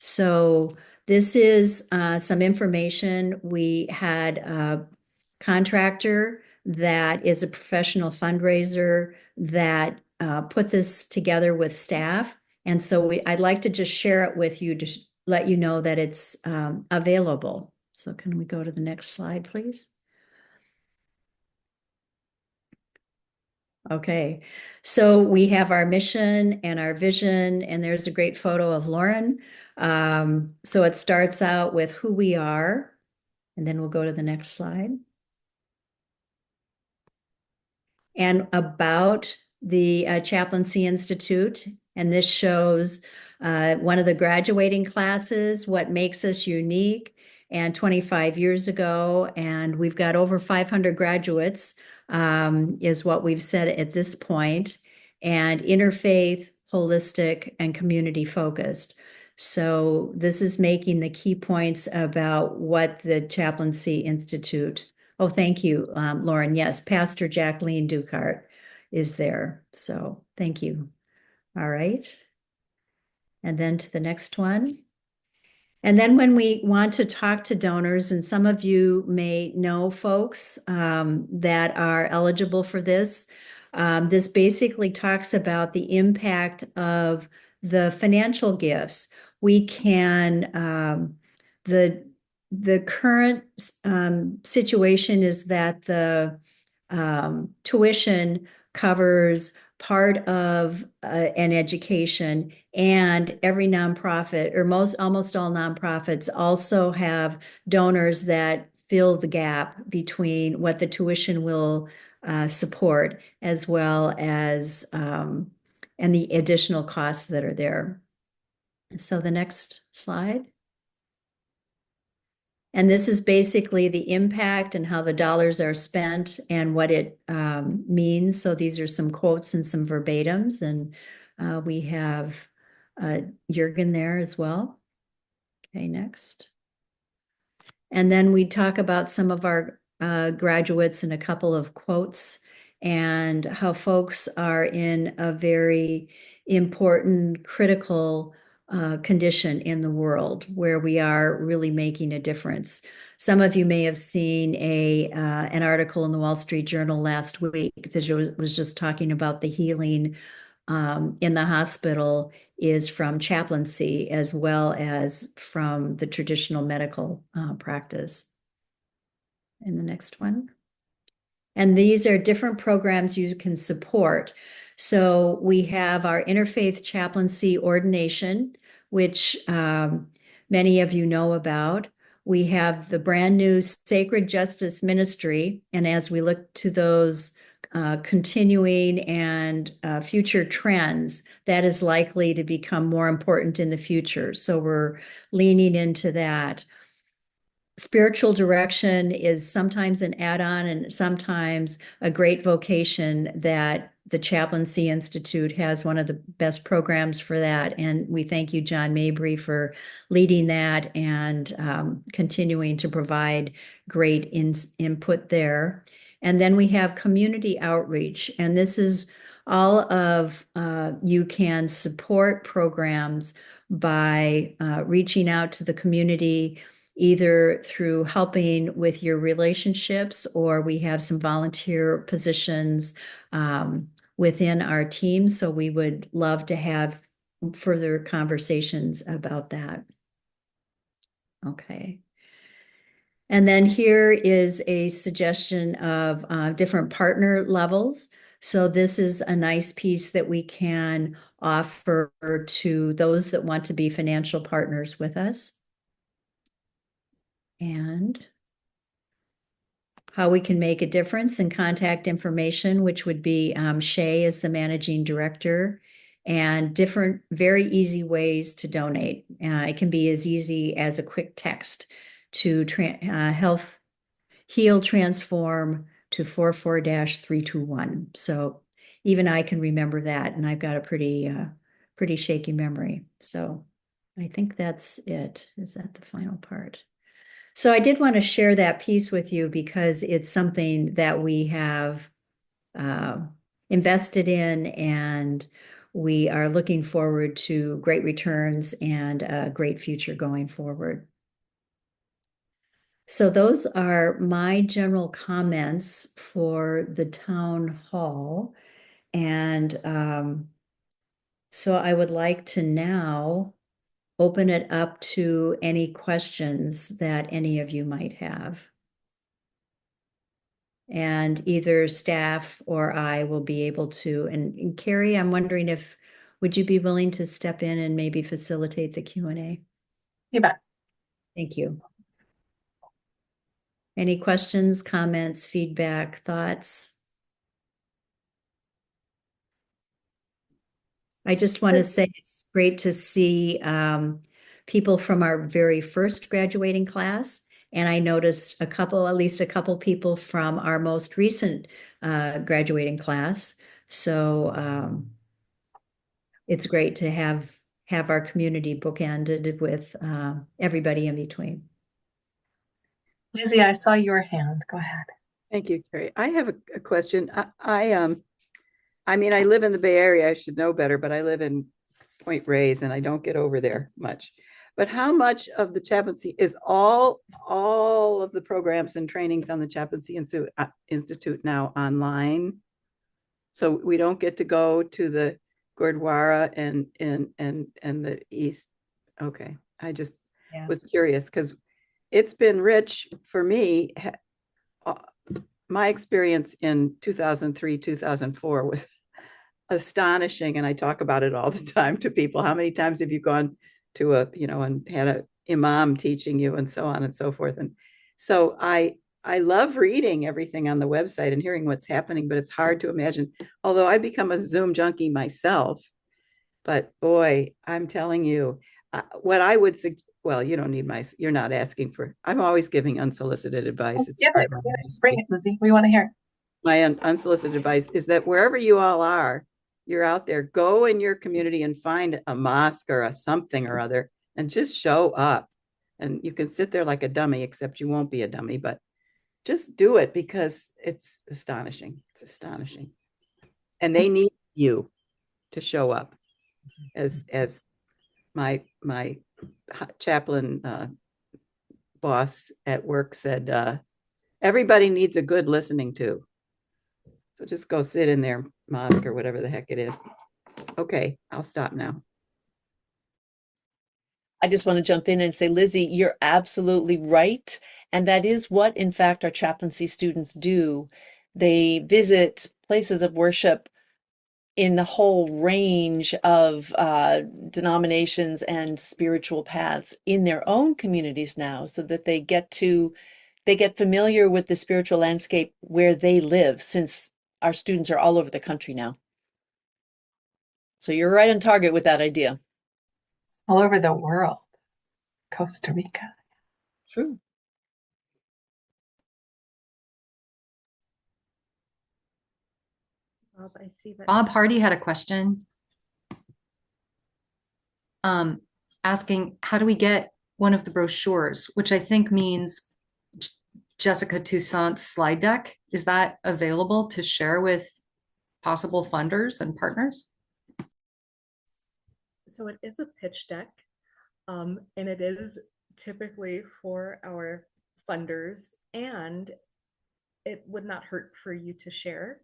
So this is some information. We had a contractor that is a professional fundraiser that put this together with staff. And so I'd like to just share it with you to let you know that it's available. So can we go to the next slide, please? Okay, so we have our mission and our vision, and there's a great photo of Lauren. So it starts out with who we are, and then we'll go to the next slide. And about the Chaplaincy Institute, and this shows one of the graduating classes, what makes us unique, and 25 years ago, and we've got over 500 graduates, is what we've said at this point, and interfaith, holistic, and community focused. So this is making the key points about what the Chaplaincy Institute. Oh, thank you, Lauren. Yes, Pastor Jacqueline Ducart is there. So thank you. All right. And then to the next one. And then when we want to talk to donors, and some of you may know folks that are eligible for this, this basically talks about the impact of the financial gifts. We can, the current situation is that the tuition covers part of an education, and every nonprofit, or almost all nonprofits, also have donors that fill the gap between what the tuition will support, as well as and the additional costs that are there. So the next slide. And this is basically the impact and how the dollars are spent and what it means. So these are some quotes and some verbatims, and we have Jürgen there as well. Okay, next. And then we talk about some of our graduates and a couple of quotes, and how folks are in a very important, critical condition in the world where we are really making a difference. Some of you may have seen an article in the Wall Street Journal last week that was just talking about the healing in the hospital is from chaplaincy as well as from the traditional medical practice. And the next one. And these are different programs you can support. So we have our interfaith chaplaincy ordination, which many of you know about. We have the brand new Sacred Justice Ministry. And as we look to those continuing and future trends, that is likely to become more important in the future. So we're leaning into that. Spiritual direction is sometimes an add-on and sometimes a great vocation that the Chaplaincy Institute has one of the best programs for that. And we thank you, John Mabry, for leading that and continuing to provide great input there. And then we have community outreach. And this is all of, you can support programs by reaching out to the community, either through helping with your relationships, or we have some volunteer positions within our team. So we would love to have further conversations about that. Okay. And then here is a suggestion of different partner levels. So this is a nice piece that we can offer to those that want to be financial partners with us. And how we can make a difference, and contact information, which would be Shay is the managing director, and different very easy ways to donate. It can be as easy as a quick text to Health Heal Transform to 44-321. So even I can remember that, and I've got a pretty shaky memory. So I think that's it. Is that the final part? So I did want to share that piece with you because it's something that we have invested in, and we are looking forward to great returns and a great future going forward. So those are my general comments for the town hall. And so I would like to now open it up to any questions that any of you might have. And either staff or I will be able to, and Carrie, I'm wondering if, would you be willing to step in and maybe facilitate the Q&A? You bet. Thank you. Any questions, comments, feedback, thoughts? I just want to say it's great to see people from our very first graduating class. And I noticed at least a couple people from our most recent graduating class. So it's great to have our community bookended with everybody in between. Lindsay, I saw your hand. Go ahead. Thank you, Carrie. I have a question. I mean, I live in the Bay Area. I should know better, but I live in Point Reyes and I don't get over there much. But how much of the chaplaincy is all of the programs and trainings on the Chaplaincy Institute now online? So we don't get to go to the Gurdwara and the East. Okay, I just was curious because it's been rich for me. My experience in 2003, 2004 was astonishing. And I talk about it all the time to people. How many times have you gone to and had a imam teaching you and so on and so forth? And so I love reading everything on the website and hearing what's happening, but it's hard to imagine, although I become a Zoom junkie myself, but boy, I'm telling you, what I would suggest, well, you don't need you're not asking for, I'm always giving unsolicited advice. It's bring it, Lizzie. We want to hear. My unsolicited advice is that wherever you all are, you're out there, go in your community and find a mosque or a something or other and just show up. And you can sit there like a dummy, except you won't be a dummy, but just do it because it's astonishing. It's astonishing. And they need you to show up. As my chaplain boss at work said, everybody needs a good listening to. So just go sit in their mosque or whatever the heck it is. Okay, I'll stop now. I just want to jump in and say, Lizzie, you're absolutely right. And that is what, in fact, our chaplaincy students do. They visit places of worship in the whole range of denominations and spiritual paths in their own communities now, so that they get familiar with the spiritual landscape where they live, since our students are all over the country now. So you're right on target with that idea. All over the world. Costa Rica. True. Bob, I see that. Bob Hardy had a question. Asking, how do we get one of the brochures, which I think means Jessica Toussaint's slide deck. Is that available to share with possible funders and partners? So it is a pitch deck, and it is typically for our funders, and it would not hurt for you to share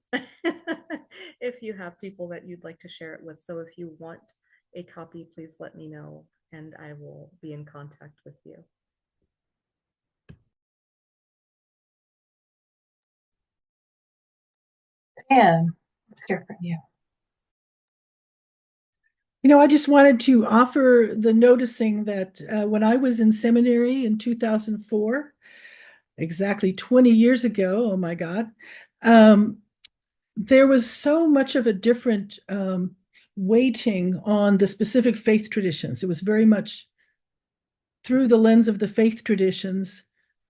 if you have people that you'd like to share it with. So if you want a copy, please let me know and I will be in contact with you. Dan, let's hear from you. You know, I just wanted to offer the noticing that when I was in seminary in 2004, exactly 20 years ago, oh my God, there was so much of a different weighting on the specific faith traditions. It was very much through the lens of the faith traditions,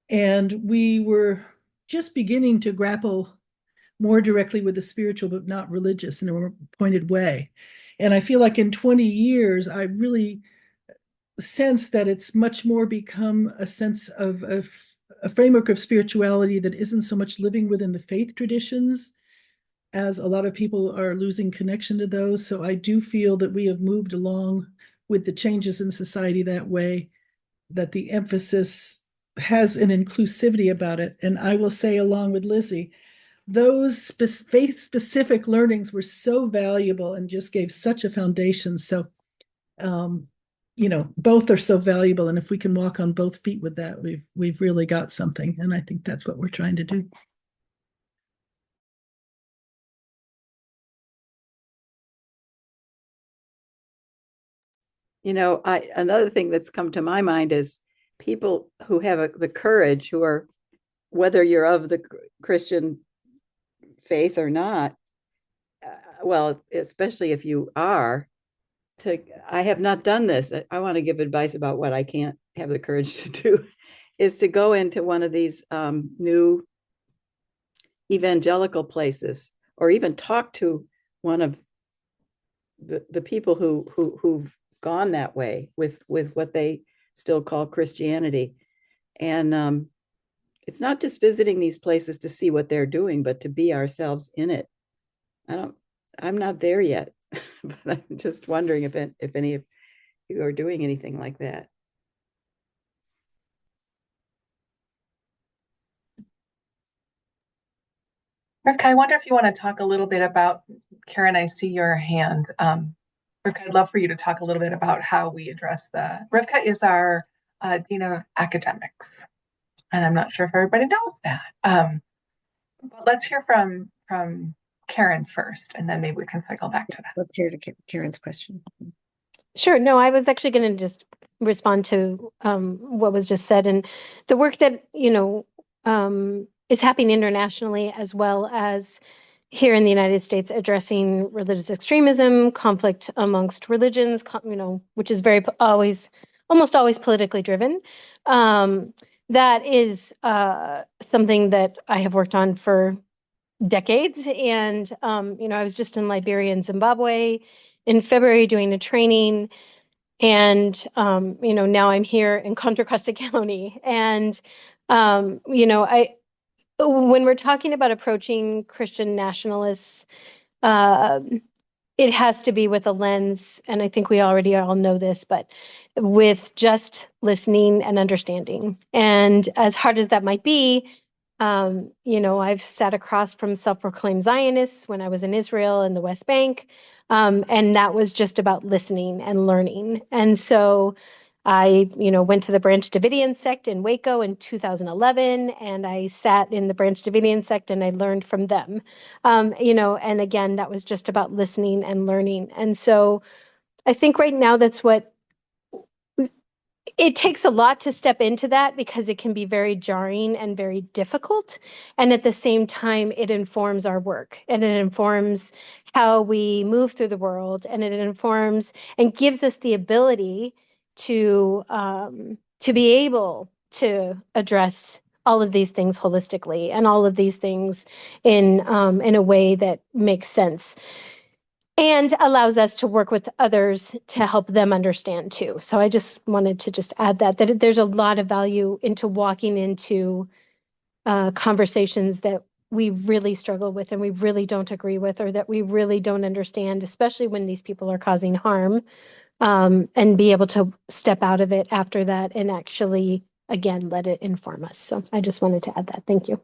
and we were just beginning to grapple more directly with the spiritual, but not religious in a more pointed way. And I feel like in 20 years, I really sense that it's much more become a sense of a framework of spirituality that isn't so much living within the faith traditions, as a lot of people are losing connection to those. So I do feel that we have moved along with the changes in society that way, that the emphasis has an inclusivity about it. And I will say, along with Lizzie, those faith-specific learnings were so valuable and just gave such a foundation. So, both are so valuable. And if we can walk on both feet with that, we've really got something. And I think that's what we're trying to do. Another thing that's come to my mind is people who have the courage, who are, whether you're of the Christian faith or not, well, especially if you are, I have not done this. I want to give advice about what I can't have the courage to do, is to go into one of these new evangelical places, or even talk to one of the people who've gone that way with what they still call Christianity. And it's not just visiting these places to see what they're doing, but to be ourselves in it. I'm not there yet, but I'm just wondering if any of you are doing anything like that. Rivka, I wonder if you want to talk a little bit about, Karen, I see your hand. Rivka, I'd love for you to talk a little bit about how we address Rivka is our Dean of Academics, and I'm not sure if everybody knows that. But let's hear from Karen first, and then maybe we can cycle back to that. Let's hear to Karen's question. Sure. No, I was actually going to just respond to what was just said, and the work that, is happening internationally as well as here in the United States, addressing religious extremism, conflict amongst religions, which is almost always politically driven. That is something that I have worked on for decades. And, I was just in Liberia and Zimbabwe in February doing a training. And, now I'm here in Contra Costa County. And, when we're talking about approaching Christian nationalists, it has to be with a lens, and I think we already all know this, but with just listening and understanding. And as hard as that might be, I've sat across from self-proclaimed Zionists when I was in Israel and the West Bank, and that was just about listening and learning. And so I, went to the Branch Davidian sect in Waco in 2011, and I sat in the Branch Davidian sect and I learned from them. And again, that was just about listening and learning. And so I think right now that's what it takes a lot to step into, that because it can be very jarring and very difficult. And at the same time, it informs our work, and it informs how we move through the world, and it informs and gives us the ability to be able to address all of these things holistically, and all of these things in a way that makes sense, and allows us to work with others to help them understand too. So I just wanted to just add that there's a lot of value into walking into conversations that we really struggle with, and we really don't agree with, or that we really don't understand, especially when these people are causing harm, and be able to step out of it after that and actually, again, let it inform us. So I just wanted to add that. Thank you.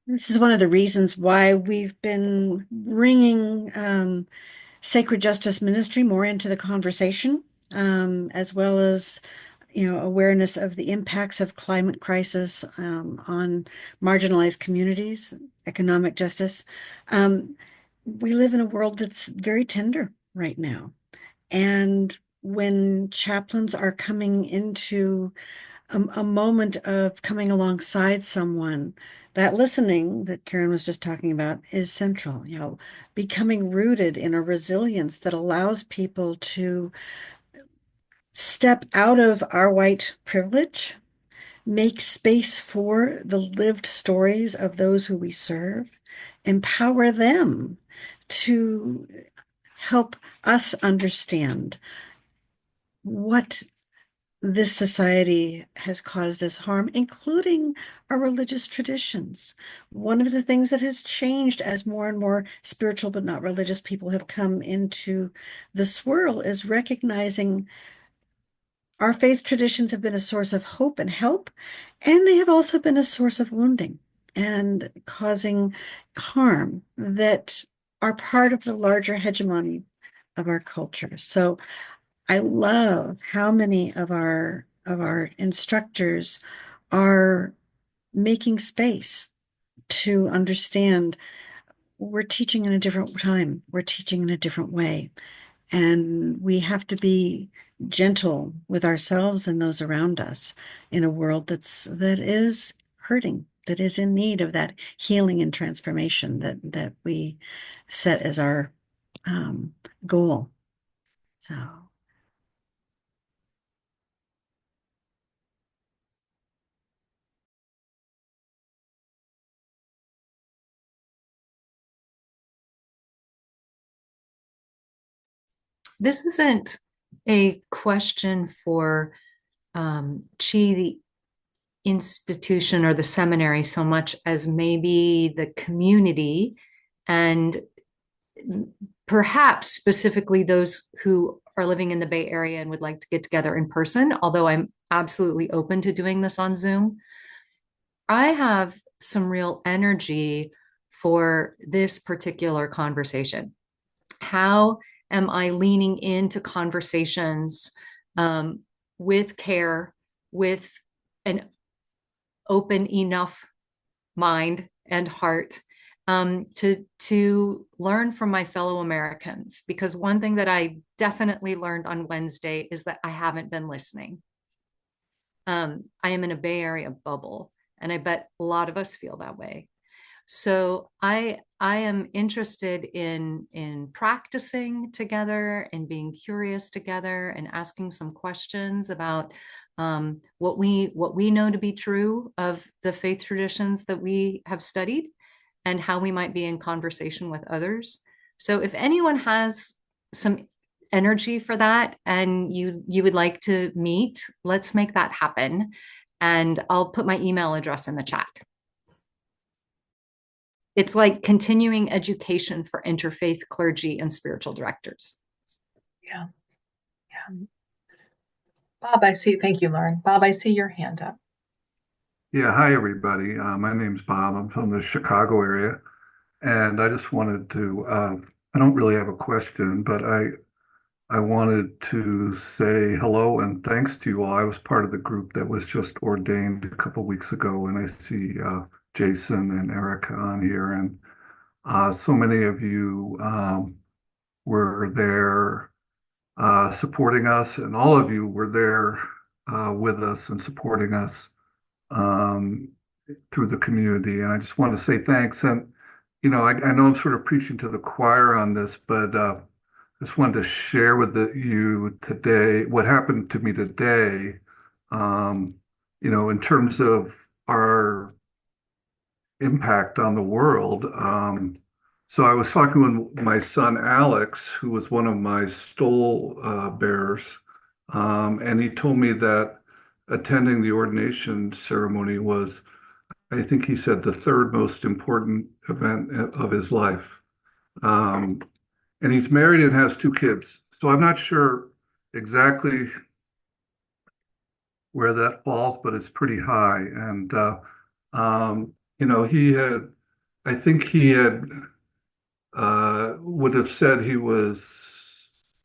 This is one of the reasons why we've been bringing sacred justice ministry more into the conversation, as well as, awareness of the impacts of climate crisis on marginalized communities, economic justice. We live in a world that's very tender right now. And when chaplains are coming into a moment of coming alongside someone, that listening that Karen was just talking about is central, becoming rooted in a resilience that allows people to step out of our white privilege, make space for the lived stories of those who we serve, empower them to help us understand what this society has caused us harm, including our religious traditions. One of the things that has changed as more and more spiritual but not religious people have come into the swirl is recognizing our faith traditions have been a source of hope and help, and they have also been a source of wounding and causing harm that are part of the larger hegemony of our culture. So I love how many of our instructors are making space to understand we're teaching in a different time, we're teaching in a different way, and we have to be gentle with ourselves and those around us in a world that is hurting, that is in need of that healing and transformation that we set as our goal. So. This isn't a question for ChI, the institution or the seminary, so much as maybe the community and perhaps specifically those who are living in the Bay Area and would like to get together in person, although I'm absolutely open to doing this on Zoom. I have some real energy for this particular conversation. How am I leaning into conversations with care, with an open enough mind and heart to learn from my fellow Americans? Because one thing that I definitely learned on Wednesday is that I haven't been listening. I am in a Bay Area bubble, and I bet a lot of us feel that way. So I am interested in practicing together and being curious together and asking some questions about what we know to be true of the faith traditions that we have studied and how we might be in conversation with others. So if anyone has some energy for that and you would like to meet, let's make that happen. And I'll put my email address in the chat. It's like continuing education for interfaith clergy and spiritual directors. Yeah. Yeah. Bob, I see. Thank you, Lauren. Bob, I see your hand up. Yeah, hi everybody. My name's Bob. I'm from the Chicago area, and I just wanted to. I don't really have a question, but I wanted to say hello and thanks to you all. I was part of the group that was just ordained a couple weeks ago, and I see Jason and Erica on here, and so many of you were there supporting us, and all of you were there with us and supporting us through the community. And I just want to say thanks. And, you know, I know I'm sort of preaching to the choir on this, but I just wanted to share with you today what happened to me today, you know, in terms of our impact on the world. So I was talking with my son, Alex, who was one of my stole bearers, and he told me that attending the ordination ceremony was, I think he said, the third most important event of his life. And he's married and has 2 kids. So I'm not sure exactly where that falls, but it's pretty high. And, you know, I think he had, would have said he was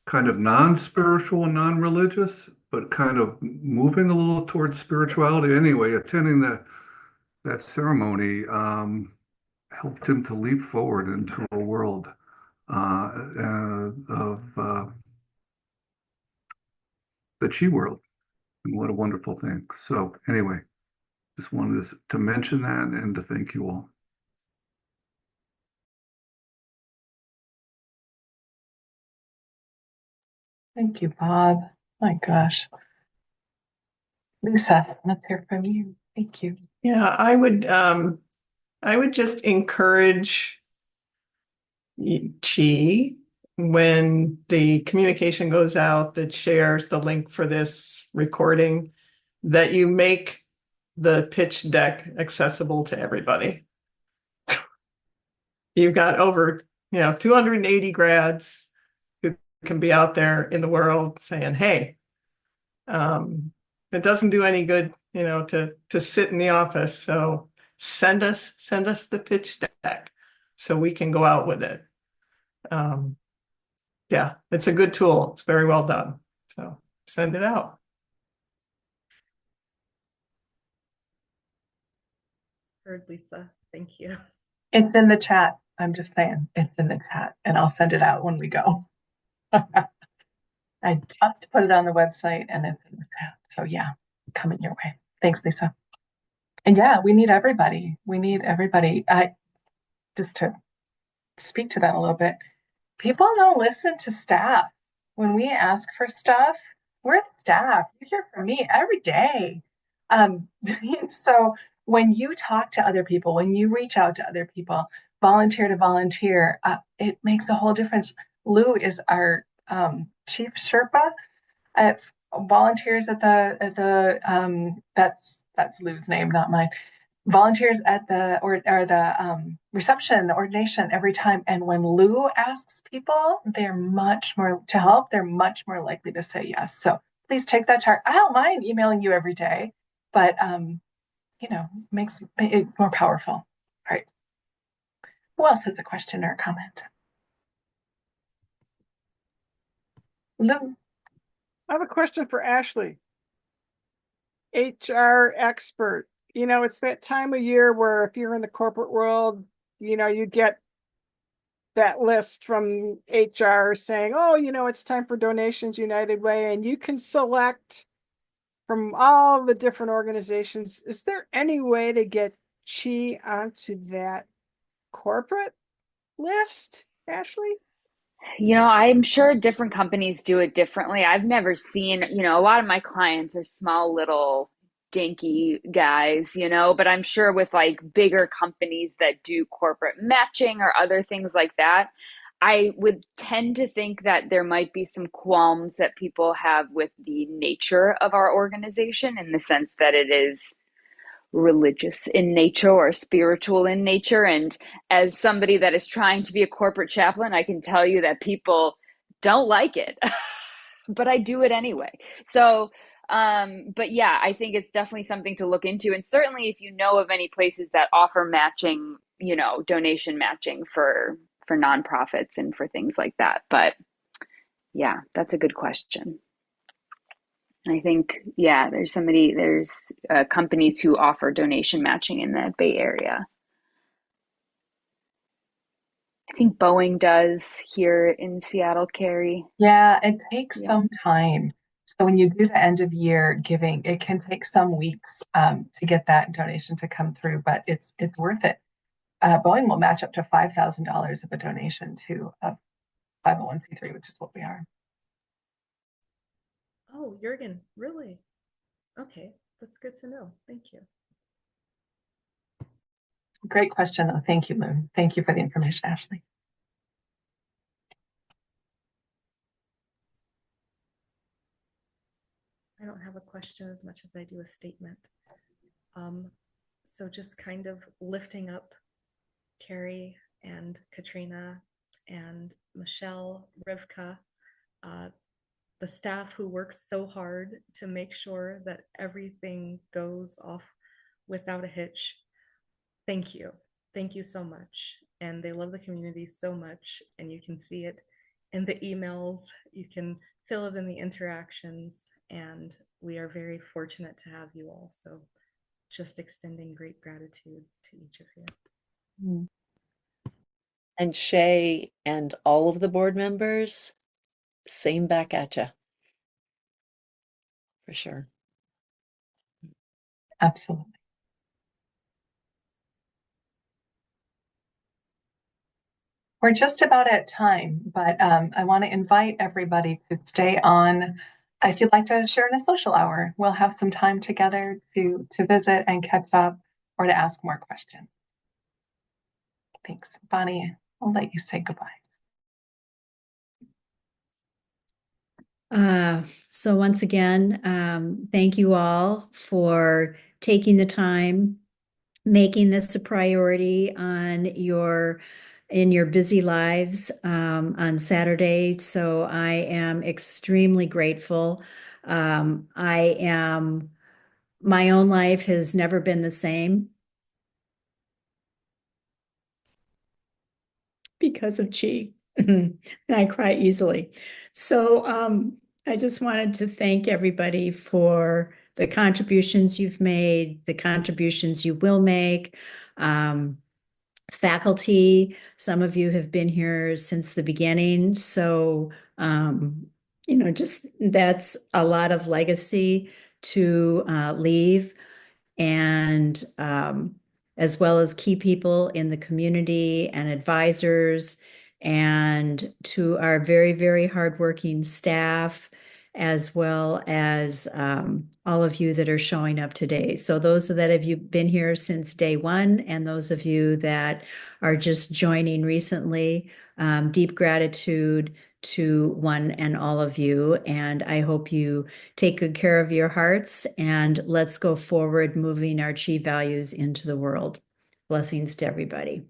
kind of non-spiritual and non-religious, but kind of moving a little towards spirituality. Anyway, attending that ceremony helped him to leap forward into a world of the ChI world. And what a wonderful thing. So anyway, just wanted to mention that and to thank you all. Thank you, Bob. My gosh. Lisa, let's hear from you. Thank you. Yeah, I would just encourage ChI when the communication goes out that shares the link for this recording, that you make the pitch deck accessible to everybody. You've got over, 280 grads who can be out there in the world saying, hey, it doesn't do any good, to sit in the office. So send us the pitch deck so we can go out with it. Yeah, it's a good tool. It's very well done. So send it out. Heard, Lisa. Thank you. It's in the chat. I'm just saying, it's in the chat, and I'll send it out when we go. I just put it on the website, and it's in the chat. So yeah, coming your way. Thanks, Lisa. And yeah, we need everybody. We need everybody. Just to speak to that a little bit, people don't listen to staff. When we ask for stuff, we're the staff. You hear from me every day. So when you talk to other people, when you reach out to other people, volunteer to volunteer, it makes a whole difference. Lou is our chief Sherpa, volunteers at the that's Lou's name, not mine. Volunteers at the reception, the ordination every time. And when Lou asks people, they're much more to help. They're much more likely to say yes. So please take that chart. I don't mind emailing you every day, but makes it more powerful. All right. Who else has a question or a comment? Lou. I have a question for Ashley. HR expert. It's that time of year where if you're in the corporate world, you get that list from HR saying, oh, it's time for donations United Way, and you can select from all the different organizations. Is there any way to get ChI onto that corporate list, Ashley? I'm sure different companies do it differently. I've never seen, a lot of my clients are small little dinky guys, but I'm sure with like bigger companies that do corporate matching or other things like that, I would tend to think that there might be some qualms that people have with the nature of our organization, in the sense that it is religious in nature or spiritual in nature. And as somebody that is trying to be a corporate chaplain, I can tell you that people don't like it, but I do it anyway. So, but yeah, I think it's definitely something to look into. And certainly if you know of any places that offer matching, donation matching for nonprofits and for things like that. But yeah, that's a good question. I think, yeah, there's companies who offer donation matching in the Bay Area. I think Boeing does here in Seattle, Carrie. Yeah, it takes some time. So when you do the end of year giving, it can take some weeks to get that donation to come through, but it's worth it. Boeing will match up to $5,000 of a donation to a 501c3, which is what we are. Oh, Jürgen, really? Okay, that's good to know. Thank you. Great question, though. Thank you, Lou. Thank you for the information, Ashley. I don't have a question as much as I do a statement. So just kind of lifting up Carrie and Katrina and Michelle, Rivka, the staff who works so hard to make sure that everything goes off without a hitch. Thank you. Thank you so much. And they love the community so much, and you can see it in the emails. You can feel it in the interactions, and we are very fortunate to have you all. So just extending great gratitude to each of you. And Shay and all of the board members, same back at you. For sure. Absolutely. We're just about at time, but I want to invite everybody to stay on. If you'd like to share in a social hour, we'll have some time together to visit and catch up or to ask more questions. Thanks. Bonnie, I'll let you say goodbye. So once again, thank you all for taking the time, making this a priority in your busy lives on Saturday. So I am extremely grateful. My own life has never been the same because of ChI. I cry easily. So I just wanted to thank everybody for the contributions you've made, the contributions you will make. Faculty, some of you have been here since the beginning. So, just that's a lot of legacy to leave. And as well as key people in the community and advisors, and to our very, very hardworking staff, as well as all of you that are showing up today. So those that have been here since day one, and those of you that are just joining recently, deep gratitude to one and all of you. And I hope you take good care of your hearts, and let's go forward moving our ChI values into the world. Blessings to everybody.